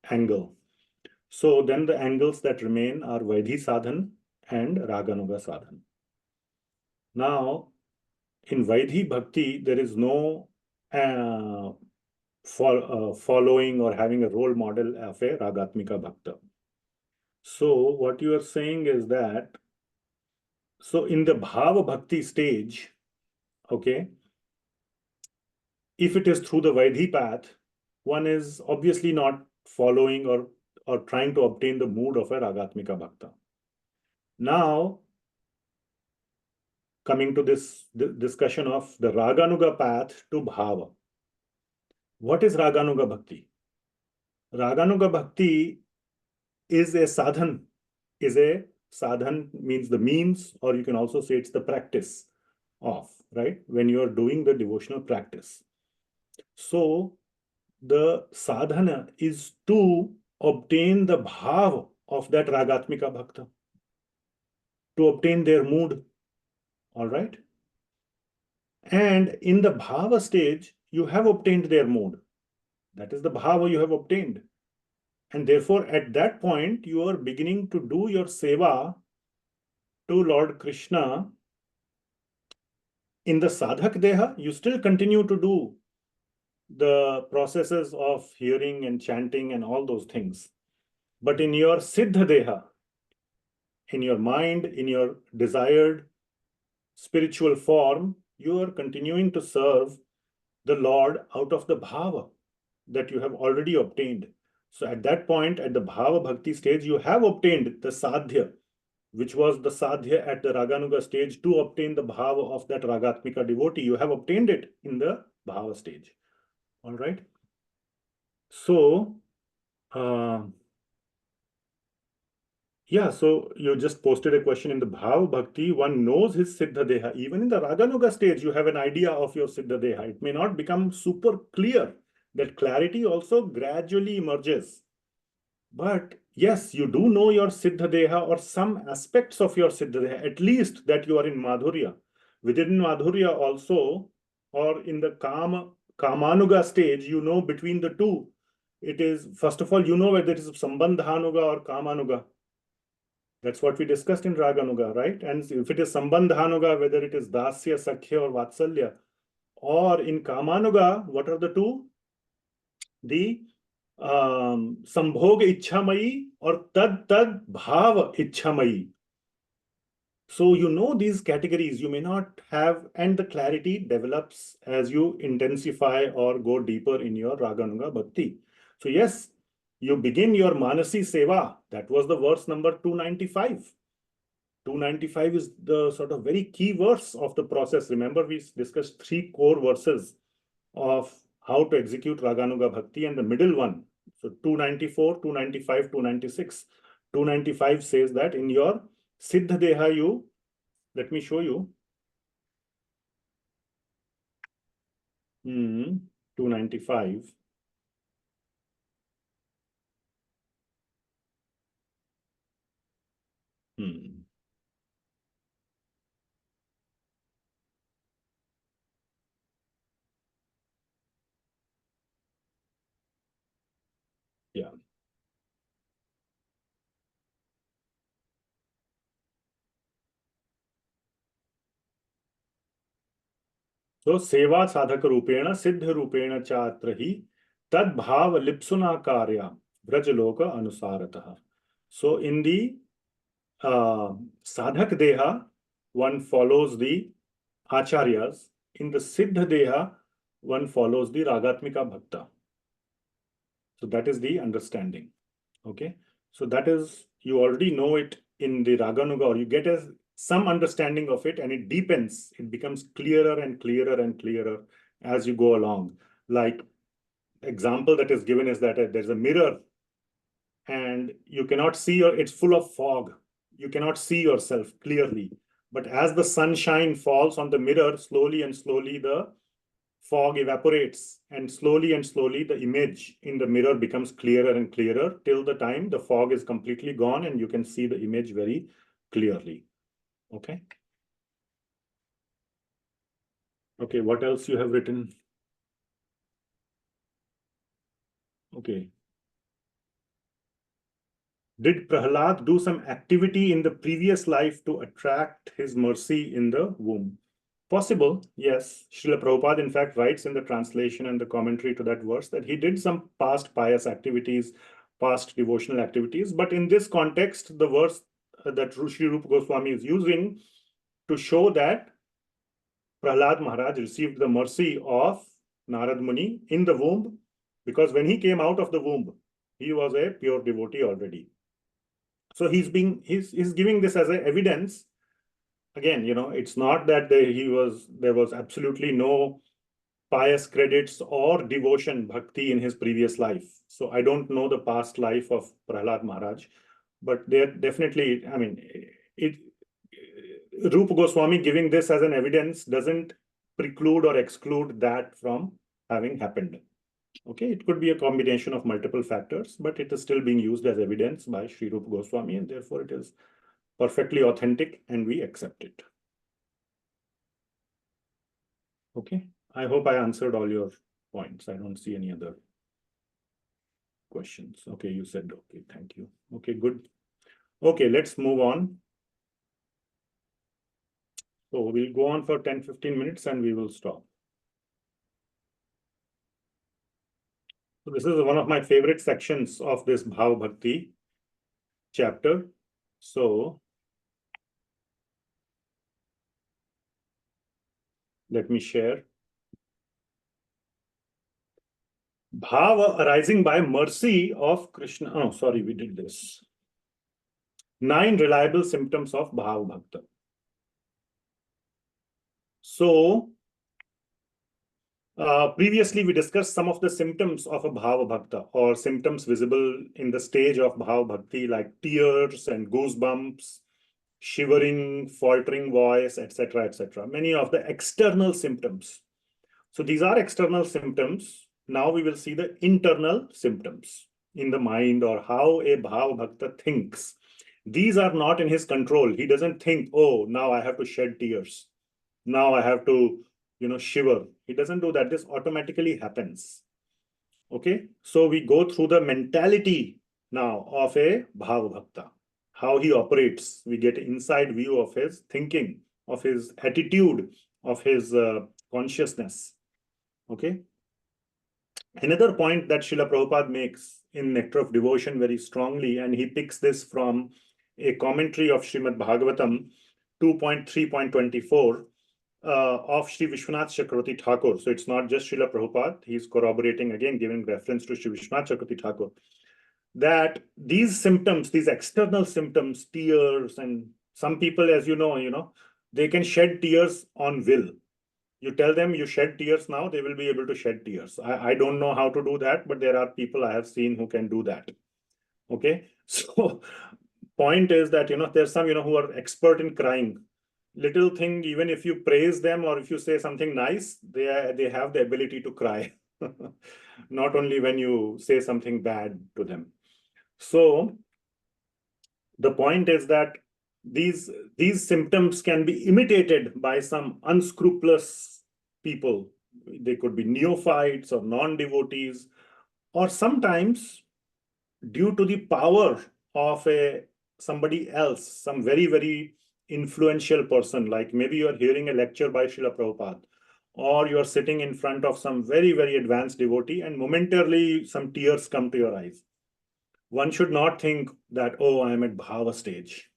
angle. So then the angles that remain are Vaidhi Sadhana and Raganuga Sadhana. Now, in Vaidhi Bhakti, there is no following or having a role model of a Ragatmika Bhakta. So what you are saying is that, so in the Bhava Bhakti stage, okay, if it is through the Vaidhi path, one is obviously not following or trying to obtain the mood of a Ragatmika Bhakta. Now, coming to this discussion of the Raganuga path to Bhava. What is Raganuga Bhakti? Raganuga Bhakti is a sadhan, means the means, or you can also say it's the practice of, right? When you are doing the devotional practice. So the sadhana is to obtain the bhava of that Ragatmika Bhakta, to obtain their mood, all right? And in the bhava stage, you have obtained their mood. That is the bhava you have obtained. And therefore, at that point, you are beginning to do your seva to Lord Krishna. In the sadhak deha, you still continue to do the processes of hearing and chanting and all those things. But in your siddha deha, in your mind, in your desired spiritual form, you are continuing to serve the Lord out of the bhava that you have already obtained. So at that point, at the Bhava Bhakti stage, you have obtained the sadhya, which was the sadhya at the Raganuga stage to obtain the bhava of that Ragatmika devotee. You have obtained it in the Bhava stage. All right. So, yeah, so you just posted a question in the Bhava Bhakti. One knows his Siddha Deha. Even in the Raganuga stage, you have an idea of your Siddha Deha. It may not become super clear. That clarity also gradually emerges. But yes, you do know your Siddha Deha or some aspects of your Siddha Deha, at least that you are in Madhurya. Within Madhurya also, or in the Kamanuga stage, you know between the two. It is, first of all, you know whether it is Sambandhanuga or Kamanuga. That's what we discussed in Raganuga, right? And if it is Sambandhanuga, whether it is Dasya, Sakhya or Vatsalya, or in Kamanuga, what are the two? The Sambhog Ichhamayi or Tad Bhava Ichhamayi. So you know these categories, you may not have, and the clarity develops as you intensify or go deeper in your Raganuga Bhakti. So yes, you begin your Manasi Seva. That was the verse number 295. 295 is the sort of very key verse of the process. Remember, we discussed 3 core verses of how to execute Raganuga Bhakti, and the middle one. So 294, 295, 296. 295 says that in your Siddha Deha, you, let me show you. 295. Yeah. So Seva Sadhaka Rupena Siddha Rupena Chatrahi Tad Bhava Lipsuna Karya Vrajaloka Anusarataha. So in the Sadhak Deha, one follows the acharyas. In the Siddha Deha, one follows the Ragatmika Bhakta. So that is the understanding. Okay. So that is, you already know it in the Raganuga, or you get some understanding of it, and it deepens. It becomes clearer and clearer and clearer as you go along. Like example that is given is that there's a mirror and you cannot see, or it's full of fog. You cannot see yourself clearly. But as the sunshine falls on the mirror, slowly and slowly the fog evaporates, and slowly the image in the mirror becomes clearer and clearer till the time the fog is completely gone and you can see the image very clearly. Okay. Okay, what else you have written? Okay. Did Prahlad do some activity in the previous life to attract his mercy in the womb? Possible, yes. Srila Prabhupada, in fact, writes in the translation and the commentary to that verse that he did some past pious activities, past devotional activities. But in this context, the verse that Sri Rupa Goswami is using to show that Prahlad Maharaj received the mercy of Narada Muni in the womb, because when he came out of the womb, he was a pure devotee already. So he's giving this as an evidence. Again, it's not that there was absolutely no pious credits or devotion, bhakti in his previous life. So I don't know the past life of Prahlad Maharaj, but there definitely, Rupa Goswami giving this as an evidence doesn't preclude or exclude that from having happened. Okay, it could be a combination of multiple factors, but it is still being used as evidence by Sri Rupa Goswami, and therefore it is perfectly authentic and we accept it. Okay, I hope I answered all your points. I don't see any other questions. Okay, you said okay, thank you. Okay, good. Okay, let's move on. So we'll go on for 10-15 minutes and we will stop. So this is one of my favorite sections of this Bhava Bhakti chapter. So let me share. Bhava arising by mercy of Krishna. Oh, sorry, we did this. 9 reliable symptoms of Bhava Bhakta. So, previously we discussed some of the symptoms of a Bhava Bhakta, or symptoms visible in the stage of Bhava Bhakti, like tears and goosebumps, shivering, faltering voice, etc., etc. Many of the external symptoms. So these are external symptoms. Now we will see the internal symptoms in the mind, or how a Bhava Bhakta thinks. These are not in his control. He doesn't think, oh, now I have to shed tears. Now I have to, shiver. He doesn't do that. This automatically happens. Okay. So we go through the mentality now of a Bhava Bhakta, how he operates. We get an inside view of his thinking, of his attitude, of his consciousness. Okay. Another point that Srila Prabhupada makes in Nectar of Devotion very strongly, and he picks this from a commentary of Srimad Bhagavatam 2.3.24 of Sri Vishwanath Chakravarti Thakur. So it's not just Srila Prabhupada. He's corroborating again, giving reference to Sri Vishwanath Chakravarti Thakur, that these symptoms, these external symptoms, tears, and some people, as you know, they can shed tears on will. You tell them you shed tears now, they will be able to shed tears. I don't know how to do that, but there are people I have seen who can do that. Okay. So point is that, there's some, who are expert in crying. Little thing, even if you praise them or if you say something nice, they have the ability to cry. Not only when you say something bad to them. So the point is that these symptoms can be imitated by some unscrupulous people. They could be neophytes or non-devotees, or sometimes due to the power of somebody else, some very, very influential person, like maybe you are hearing a lecture by Srila Prabhupada, or you are sitting in front of some very, very advanced devotee and momentarily some tears come to your eyes. One should not think that, oh, I am at Bhava stage.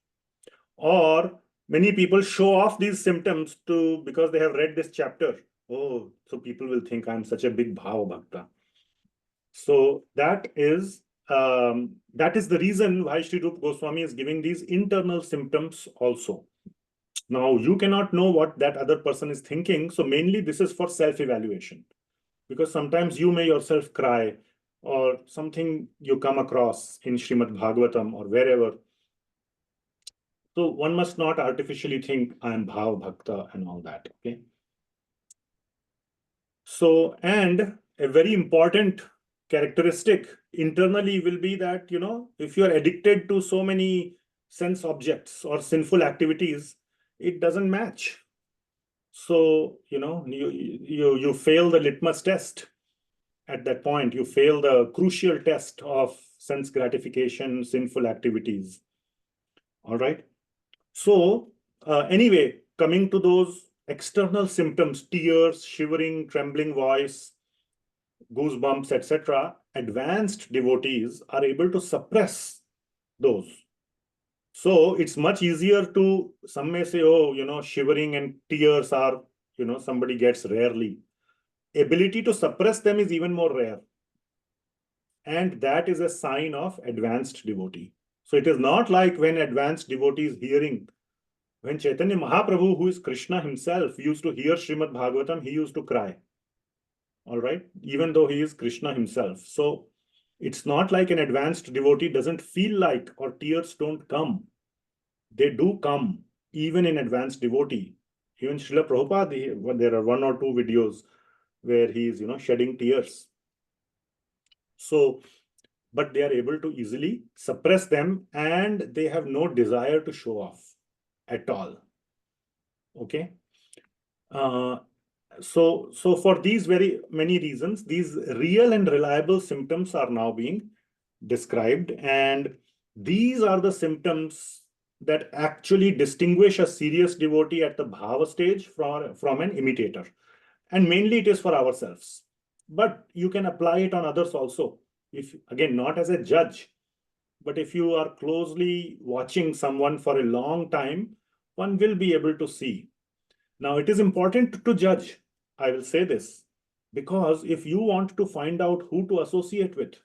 Or many people show off these symptoms because they have read this chapter. oh, so people will think I'm such a big bhava bhakta. So that is the reason why Sri Goswami is giving these internal symptoms also. Now, you cannot know what that other person is thinking. So mainly this is for self-evaluation, because sometimes you may yourself cry, or something you come across in Srimad Bhagavatam or wherever. So one must not artificially think I am bhava bhakta and all that. Okay. So, and a very important characteristic internally will be that, if you are addicted to so many sense objects or sinful activities, it doesn't match. So, you fail the litmus test. At that point, you fail the crucial test of sense gratification, sinful activities. All right. So anyway, coming to those external symptoms, tears, shivering, trembling voice, goosebumps, etc., advanced devotees are able to suppress those. So it's much easier to, some may say, oh, shivering and tears are, somebody gets rarely. Ability to suppress them is even more rare. And that is a sign of advanced devotee. So it is not like when advanced devotee is hearing. When Chaitanya Mahaprabhu, who is Krishna himself, used to hear Srimad Bhagavatam, he used to cry. All right, even though he is Krishna himself. So it's not like an advanced devotee doesn't feel like, or tears don't come. They do come, even in advanced devotee. Even Srila Prabhupada, there are 1 or 2 videos where he is, shedding tears. So, but they are able to easily suppress them, and they have no desire to show off at all. Okay. So for these very many reasons, these real and reliable symptoms are now being described, and these are the symptoms that actually distinguish a serious devotee at the bhava stage from an imitator. And mainly it is for ourselves, but you can apply it on others also. If, again, not as a judge, but if you are closely watching someone for a long time, one will be able to see. Now, it is important to judge. I will say this, because if you want to find out who to associate with,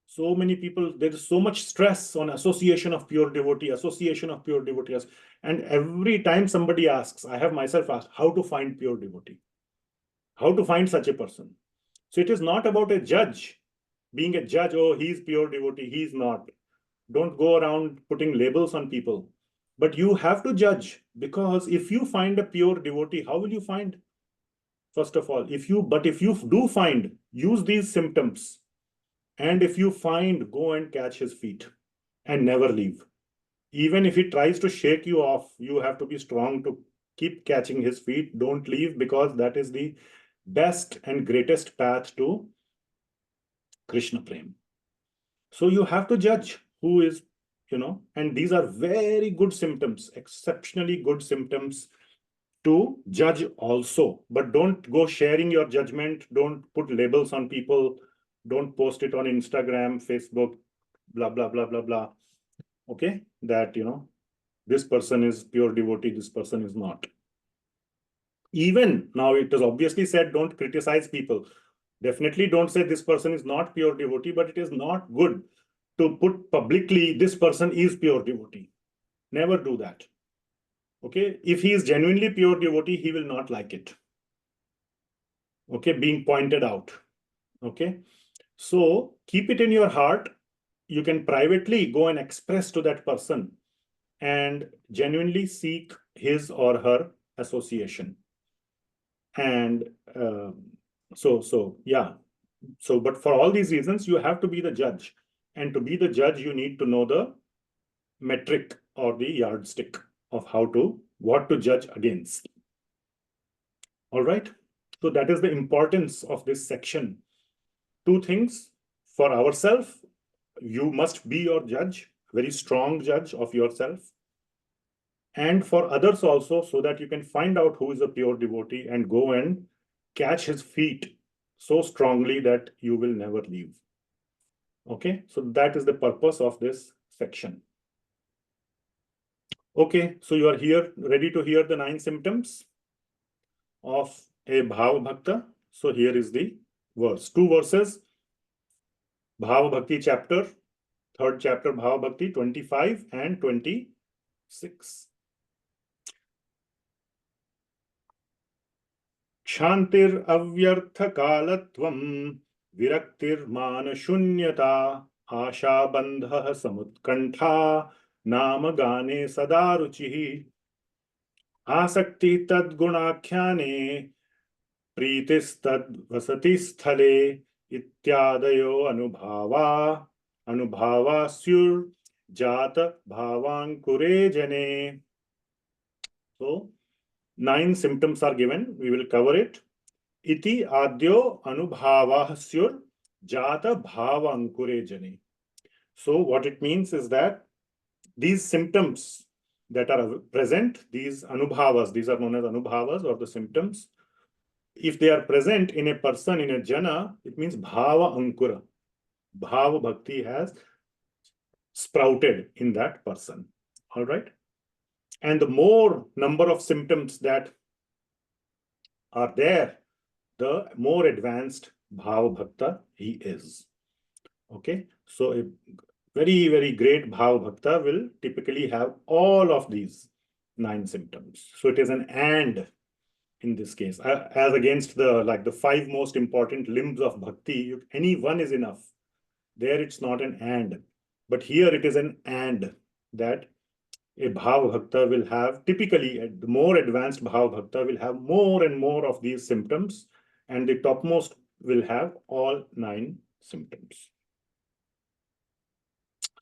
so many people, there is so much stress on association of pure devotee, association of pure devotees. And every time somebody asks, I have myself asked, how to find pure devotee? How to find such a person? So it is not about a judge, being a judge, oh, he's pure devotee, he's not. Don't go around putting labels on people. But you have to judge, because if you find a pure devotee, how will you find? First of all, if you do find, use these symptoms. And if you find, go and catch his feet and never leave. Even if he tries to shake you off, you have to be strong to keep catching his feet. Don't leave, because that is the best and greatest path to Krishna Prem. So you have to judge who is, and these are very good symptoms, exceptionally good symptoms to judge also. But don't go sharing your judgment. Don't put labels on people. Don't post it on Instagram, Facebook, blah, blah, blah, blah, blah. Okay, that, this person is pure devotee, this person is not. Even now, it is obviously said, don't criticize people. Definitely don't say this person is not pure devotee, but it is not good to put publicly, this person is pure devotee. Never do that. Okay, if he is genuinely pure devotee, he will not like it. Okay, being pointed out. Okay, so keep it in your heart. You can privately go and express to that person and genuinely seek his or her association. And yeah. So, but for all these reasons, you have to be the judge. And to be the judge, you need to know the metric or the yardstick of what to judge against. All right. So that is the importance of this section. 2 things. For ourselves, you must be your judge, very strong judge of yourself. And for others also, so that you can find out who is a pure devotee and go and catch his feet so strongly that you will never leave. Okay, so that is the purpose of this section. Okay, so you are here ready to hear the 9 symptoms of a Bhava Bhakta? So here is the verse. 2 verses. Bhava Bhakti chapter, 3rd chapter Bhava Bhakti 25 and 26. Kshantir avyartha kalatvam viraktir mana shunyata asha bandha samutkantha nama gane sadaruchihi asakti tad gunakhyane प्रीतिस्तद वसति स्थले इत्यादयो अनुभावास्युर जात भावांकुरे जने. So 9 symptoms are given. We will cover it. Iti adyo anubhavasyur jata bhavankure jane. So what it means is that these symptoms that are present, these anubhavas, these are known as anubhavas or the symptoms. If they are present in a person, in a jana, it means bhava ankura. Bhava bhakti has sprouted in that person. All right. And the more number of symptoms that are there, the more advanced bhava bhakta he is. Okay. So a very, very great bhava bhakta will typically have all of these 9 symptoms. So it is an and. In this case, as against the 5 most important limbs of bhakti, any one is enough. There it's not an and, but here it is an and, that a bhava bhakta will have, typically the more advanced bhava bhakta will have more and more of these symptoms, and the topmost will have all 9 symptoms.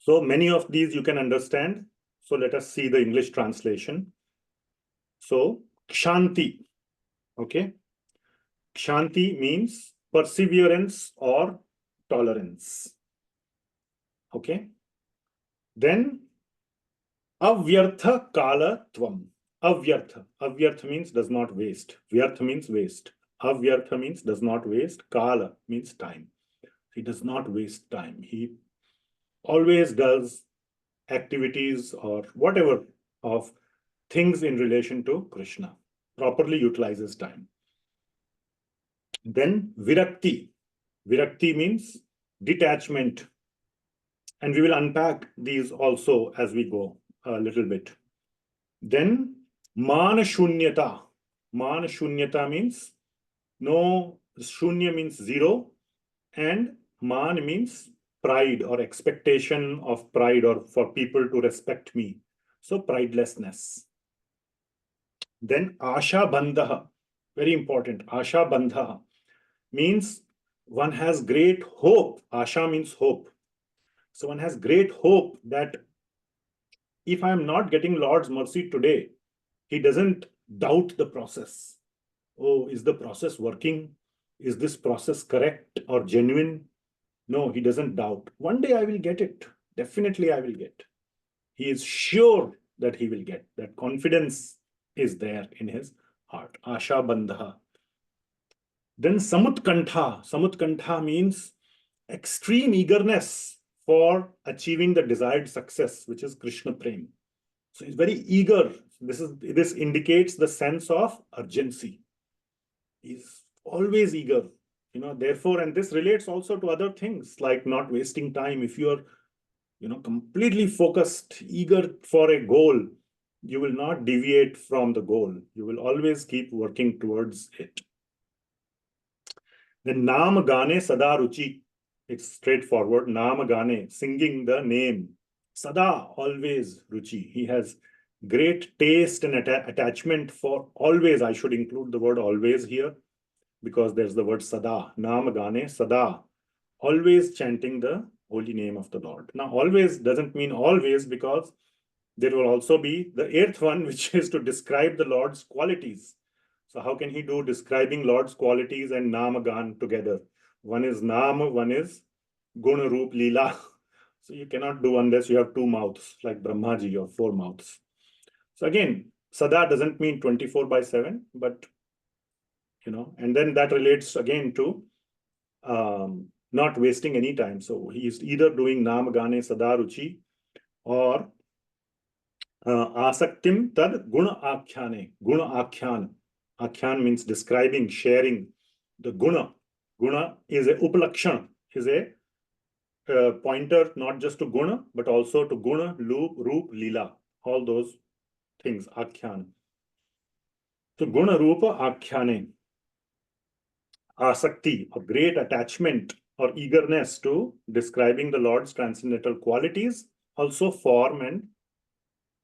So many of these you can understand. So let us see the English translation. So kshanti. Okay. Kshanti means perseverance or tolerance. Okay. Then avyartha kala tvam. Avyartha. Avyartha means does not waste. Vyartha means waste. Avyartha means does not waste. Kala means time. He does not waste time. He always does activities or whatever of things in relation to Krishna. Properly utilizes time. Then virakti. Virakti means detachment. And we will unpack these also as we go a little bit. Then mana shunyata. Mana shunyata means no, shunya means 0, and man means pride or expectation of pride or for people to respect me. So pridelessness. Then asha bandha, very important. Asha bandha means one has great hope. Asha means hope. So one has great hope that if I am not getting Lord's mercy today, he doesn't doubt the process. Oh, is the process working? Is this process correct or genuine? No, he doesn't doubt. One day I will get it. Definitely I will get. He is sure that he will get. That confidence is there in his heart. Asha bandha. Then samutkantha. Samutkantha means extreme eagerness for achieving the desired success, which is Krishna Prem. So he's very eager. This indicates the sense of urgency. He's always eager. Therefore, and this relates also to other things like not wasting time. If you're completely focused, eager for a goal, you will not deviate from the goal. You will always keep working towards it. Then Nama Gane Sada Ruchi. It's straightforward. Nama Gane, singing the name. Sada, always Ruchi. He has great taste and attachment for always. I should include the word always here because there's the word Sada. Nama Gane Sada. Always chanting the holy name of the Lord. Now, always doesn't mean always, because there will also be the 8th one, which is to describe the Lord's qualities. So how can he do describing Lord's qualities and Namagan together? One is Nama, one is Guna, Roop, Leela. So you cannot do unless you have 2 mouths, like Brahmaji, or 4 mouths. So again, Sada doesn't mean 24/7, but, and then that relates again to not wasting any time. So he is either doing Namagane Sada Ruchi or Asaktim Tad Guna Akhyane, Guna Akhyan. Akhyān means describing, sharing. The guna. Guna is a upalakshana, is a pointer not just to guna, but also to guna, roop, lila. All those things, akhyān. So guna, rupa, akhyāne. Asakti, a great attachment or eagerness to describing the Lord's transcendental qualities, also form and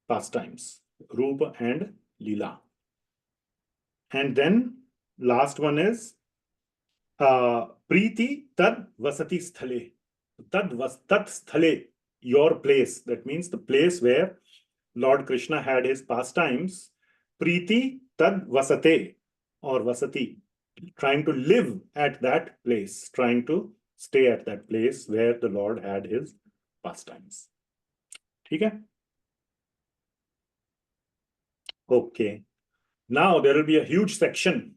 pastimes, rupa and lila. And then last one is Priti tad vasati sthale. Tat sthale, your place. That means the place where Lord Krishna had his pastimes. Priti tad vasate or vasati. Trying to live at that place, trying to stay at that place where the Lord had his pastimes. Okay? Okay. Now there will be a huge section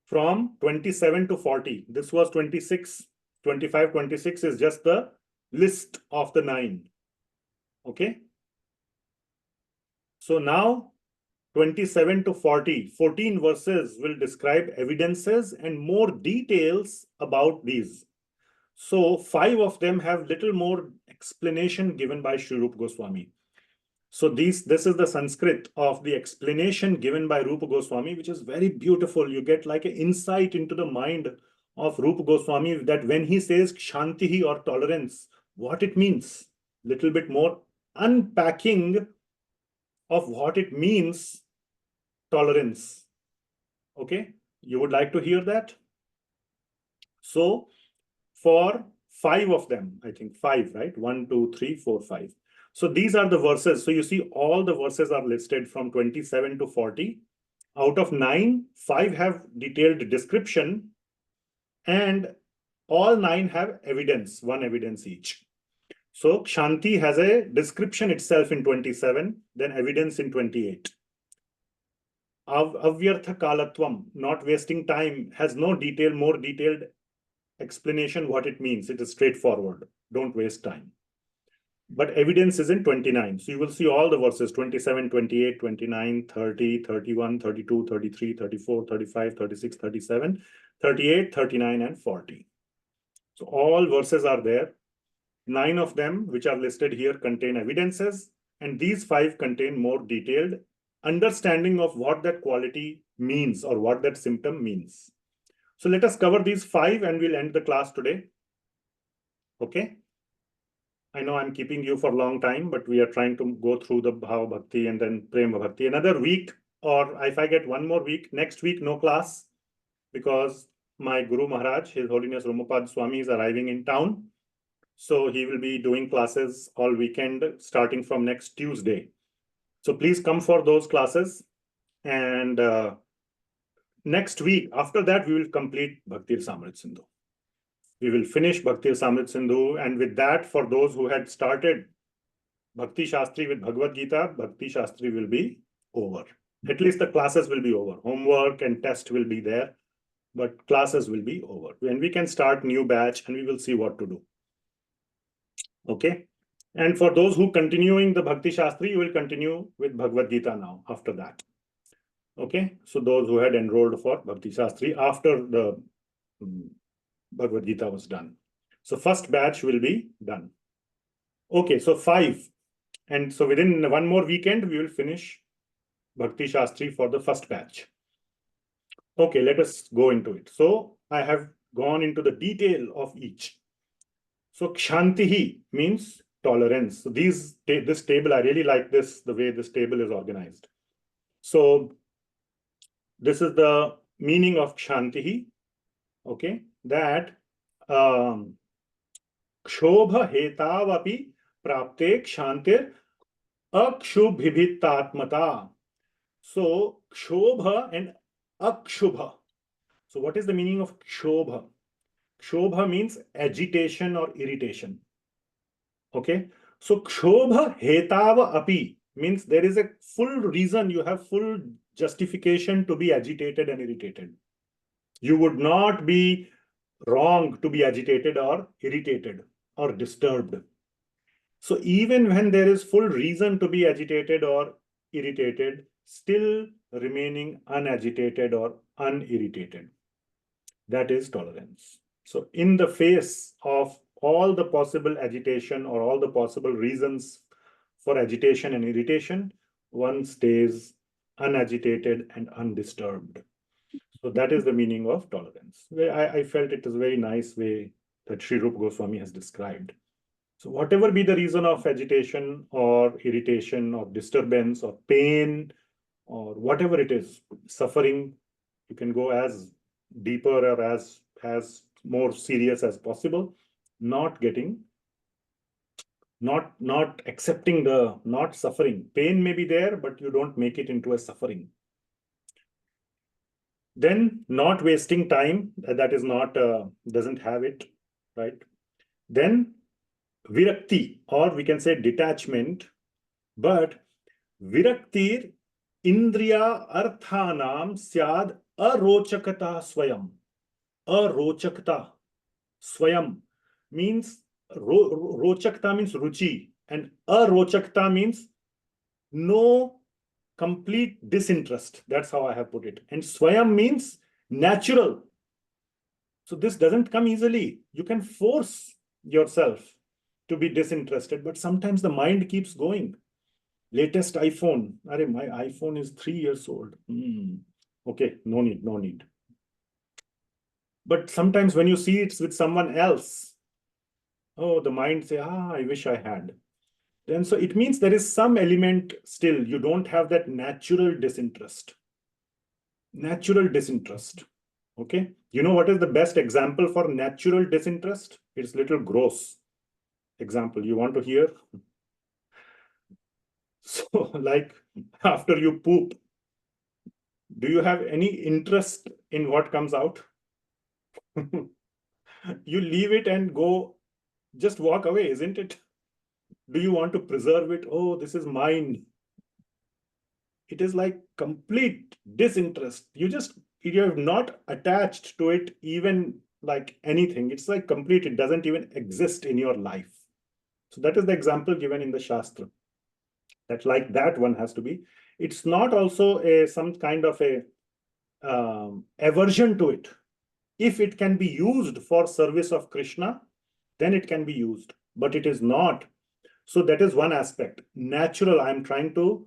from 27 to 40. This was 26, 25, 26 is just the list of the 9. Okay. So now 27 to 40, 14 verses will describe evidences and more details about these. So 5 of them have little more explanation given by Śrī Rupa Goswami. So this is the Sanskrit of the explanation given by Rupa Goswami, which is very beautiful. You get like an insight into the mind of Rupa Goswami, that when he says Kshantihi or tolerance, what it means. Little bit more unpacking of what it means, tolerance. Okay, you would like to hear that? So for 5 of them, I think 5, right? 1, 2, 3, 4, 5. So these are the verses. So you see all the verses are listed from 27 to 40. Out of 9, 5 have detailed description and all 9 have evidence, 1 evidence each. So Kshanti has a description itself in 27, then evidence in 28. Avyartha kalatvam, not wasting time, has no detail, more detailed explanation what it means. It is straightforward. Don't waste time. But evidence is in 29. So you will see all the verses 27, 28, 29, 30, 31, 32, 33, 34, 35, 36, 37, 38, 39, and 40. So all verses are there. 9 of them, which are listed here, contain evidences, and these 5 contain more detailed understanding of what that quality means or what that symptom means. So let us cover these 5 and we'll end the class today. Okay. I know I'm keeping you for a long time, but we are trying to go through the Bhava Bhakti and then Prema Bhakti. Another week, or if I get one more week, next week, no class, because my Guru Maharaj, His Holiness Romapad Swami, is arriving in town. So he will be doing classes all weekend, starting from next Tuesday. So please come for those classes. And next week, after that, we will complete Bhakti-rasāmṛta-sindhuḥ. We will finish Bhakti-rasāmṛta-sindhuḥ. And with that, for those who had started Bhakti Shastri with Bhagavad Gita, Bhakti Shastri will be over. At least the classes will be over. Homework and test will be there, but classes will be over. And we can start new batch and we will see what to do. Okay. And for those who continuing the Bhakti Shastri, you will continue with Bhagavad Gita now after that. Okay. So those who had enrolled for Bhakti Shastri after the Bhagavad Gita was done. So first batch will be done. Okay. So 5. And so within one more weekend, we will finish Bhakti Shastri for the first batch. Okay. Let us go into it. So I have gone into the detail of each. So Kshantihi means tolerance. So this table, I really like this, the way this table is organized. So this is the meaning of Kshantihi. Okay, that Kshobha hetavapi prapte kshantir akshubhibhitatmata. So Kshobha and akshubha. So what is the meaning of Kshobha? Kshobha means agitation or irritation. Okay, so Kshobha hetava api means there is a full reason, you have full justification to be agitated and irritated. You would not be wrong to be agitated or irritated or disturbed. So even when there is full reason to be agitated or irritated, still remaining unagitated or unirritated. That is tolerance. So in the face of all the possible agitation or all the possible reasons for agitation and irritation, one stays unagitated and undisturbed. So that is the meaning of tolerance. I felt it is a very nice way that Sri Rupa Goswami has described. So whatever be the reason of agitation or irritation or disturbance or pain or whatever it is, suffering, you can go as deeper or as more serious as possible, not accepting the not suffering. Pain may be there, but you don't make it into a suffering. Then not wasting time, that is not, doesn't have it, right? Then virakti, or we can say detachment, but viraktir indriya arthanam syad arochakata swayam. Arochakta swayam means, rochakta means ruchi, and arochakta means no complete disinterest. That's how I have put it. And swayam means natural. So this doesn't come easily. You can force yourself to be disinterested, but sometimes the mind keeps going. Latest iPhone. Arey, my iPhone is 3 years old. Okay, no need. But sometimes when you see it's with someone else, oh, the mind say, I wish I had. Then so it means there is some element still. You don't have that natural disinterest. Natural disinterest. Okay. You know what is the best example for natural disinterest? It's little gross. Example, you want to hear? So like after you poop, do you have any interest in what comes out? You leave it and go, just walk away, isn't it? Do you want to preserve it? Oh, this is mine. It is like complete disinterest. You have not attached to it even like anything. It's like complete, it doesn't even exist in your life. So that is the example given in the Shastra. That like that one has to be. It's not also some kind of a aversion to it. If it can be used for service of Krishna, then it can be used, but it is not. So that is one aspect. Natural, I'm trying to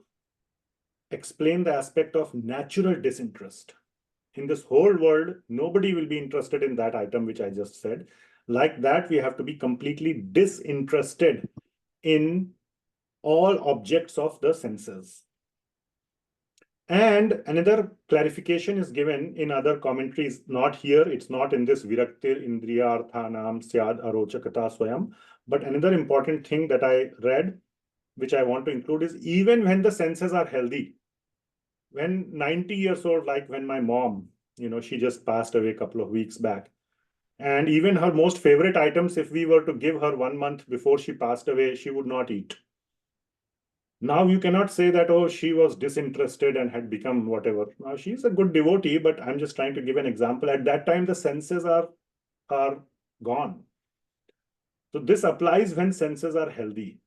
explain the aspect of natural disinterest. In this whole world, nobody will be interested in that item which I just said. Like that, we have to be completely disinterested in all objects of the senses. And another clarification is given in other commentaries, not here, it's not in this Viraktir Indriya Arthanam Syad Arochakata Swayam. But another important thing that I read, which I want to include, is even when the senses are healthy, when 90 years old, like when my mom, she just passed away a couple of weeks back. And even her most favorite items, if we were to give her 1 month before she passed away, she would not eat. Now you cannot say that, oh, she was disinterested and had become whatever. Now she's a good devotee, but I'm just trying to give an example. At that time, the senses are gone. So this applies when senses are healthy.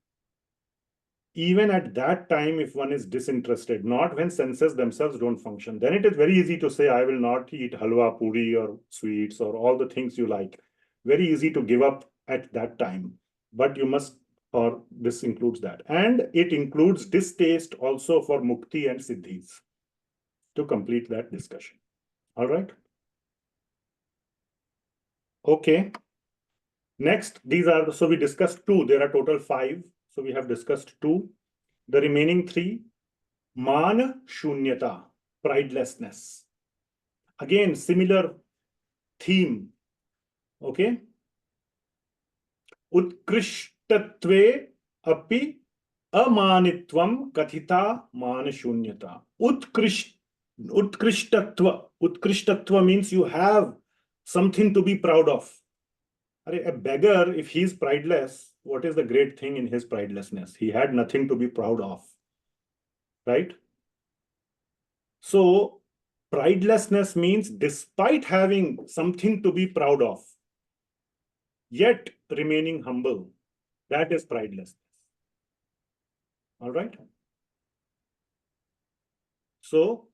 Even at that time, if one is disinterested, not when senses themselves don't function, then it is very easy to say, I will not eat halwa, puri, or sweets, or all the things you like. Very easy to give up at that time. But you must, or this includes that. And it includes distaste also for mukti and siddhis to complete that discussion. All right. Okay. Next, these are, so we discussed 2. There are total 5. So we have discussed 2. The remaining 3, mana shunyata, pridelessness. Again, similar theme. Okay. Utkrishtatve api amanitvam kathita mana shunyata. Utkrishttatva. Utkrishttatva means you have something to be proud of. A beggar, if he is prideless, what is the great thing in his pridelessness? He had nothing to be proud of, right? So pridelessness means despite having something to be proud of, yet remaining humble. That is pridelessness. All right. So,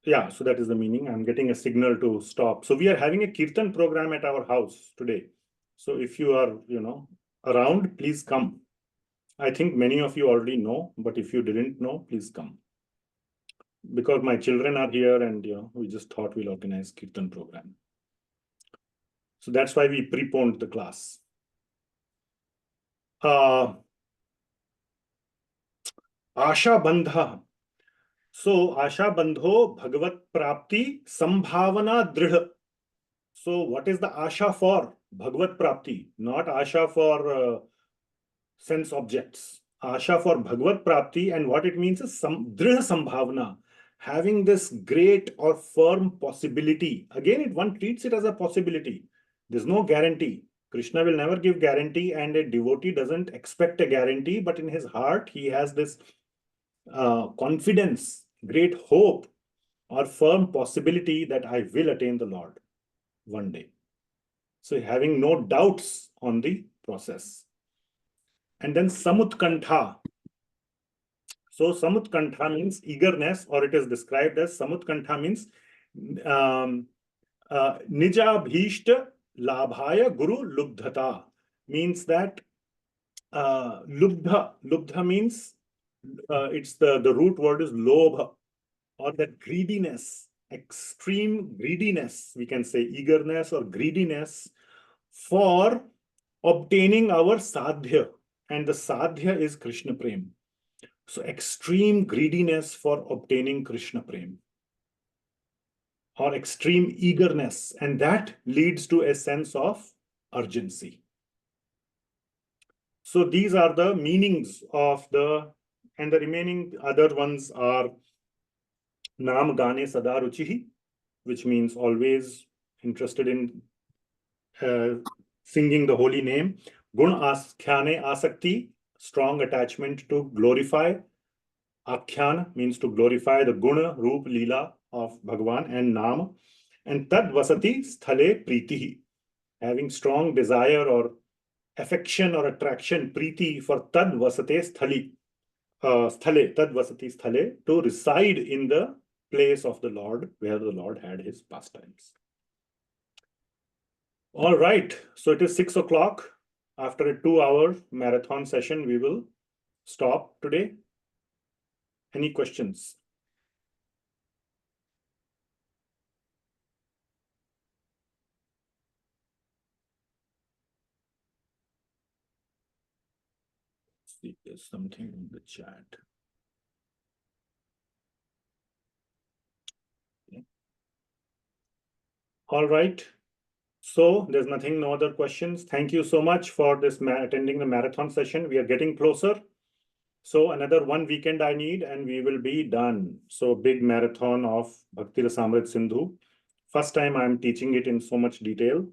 yeah, so that is the meaning. I'm getting a signal to stop. So we are having a kirtan program at our house today. So if you are, around, please come. I think many of you already know, but if you didn't know, please come. Because my children are here and, we just thought we'll organize kirtan program. So that's why we preponed the class. Asha Bandha. So Asha Bandho Bhagavat Prapti Sambhavana Dridha. So what is the Asha for? Bhagavat Prapti, not Asha for sense objects. Asha for Bhagavat Prapti, and what it means is Dridha Sambhavana, having this great or firm possibility. Again, one treats it as a possibility. There's no guarantee. Krishna will never give guarantee, and a devotee doesn't expect a guarantee, but in his heart, he has this confidence, great hope, or firm possibility that I will attain the Lord one day. So having no doubts on the process. And then Samutkantha. So Samutkantha means eagerness, or it is described as Samutkantha means Nijabhishta Labhaya Guru Lubdhata. Means that Lubdha means it's the root word is lobha, or that greediness, extreme greediness, we can say eagerness or greediness for obtaining our sadhya. And the sadhya is Krishna Prem. So extreme greediness for obtaining Krishna Prem, or extreme eagerness, and that leads to a sense of urgency. So these are the meanings of and the remaining other ones are Nam Gane Sada Ruchihi, which means always interested in singing the holy name. Gun Akhyane Asakti, strong attachment to glorify. Akhyana means to glorify the Guna, Roop, Leela of Bhagavan and Nama. And Tad Vasati Sthale Pritihi, having strong desire or affection or attraction, Priti, for Tad Vasate Sthali. Sthale, Tad Vasati Sthale, to reside in the place of the Lord where the Lord had his pastimes. All right, so it is 6 o'clock. After a 2-hour marathon session, we will stop today. Any questions? Let's see, there's something in the chat. Okay. All right. So there's nothing, no other questions. Thank you so much for this attending the marathon session. We are getting closer. So another 1 weekend I need and we will be done. So big marathon of Bhakti-rasāmṛta-sindhuḥ. First time I'm teaching it in so much detail,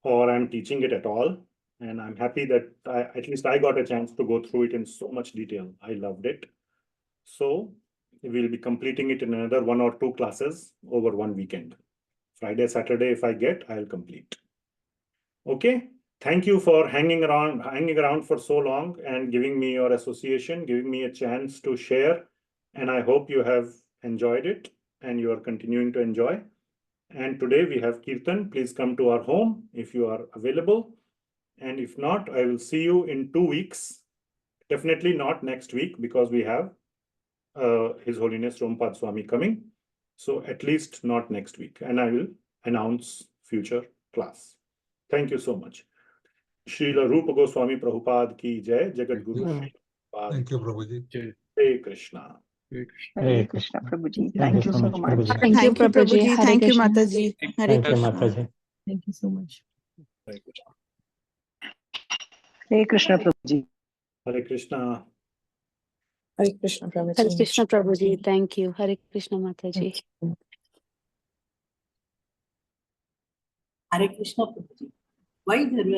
or I'm teaching it at all. And I'm happy that at least I got a chance to go through it in so much detail. I loved it. So we'll be completing it in another 1 or 2 classes over 1 weekend. Friday, Saturday, if I get, I'll complete. Okay. Thank you for hanging around for so long and giving me your association, giving me a chance to share. And I hope you have enjoyed it and you are continuing to enjoy. And today we have Kirtan. Please come to our home if you are available. And if not, I will see you in 2 weeks. Definitely not next week because we have His Holiness Prabhupada Swami coming. So at least not next week. And I will announce future class. Thank you so much. Srila Rupa Goswami Prabhupada ki jai, Jagat Guru Sri Prabhupada. Thank you, Prabhuji. Hare Krishna. Hare Krishna, Prabhuji. Thank you so much. Thank you, Prabhuji. Hare Thank you, Krishna. Mataji. Hare Thank you, Krishna. Mataji. Thank you so much. Hare Krishna. Hare Krishna, Prabhuji. Hare Krishna. Hare Krishna, Prabhuji. Hare Krishna, Prabhuji. Thank you. Hare Krishna, Mataji. Hare Krishna, Prabhuji. Why there were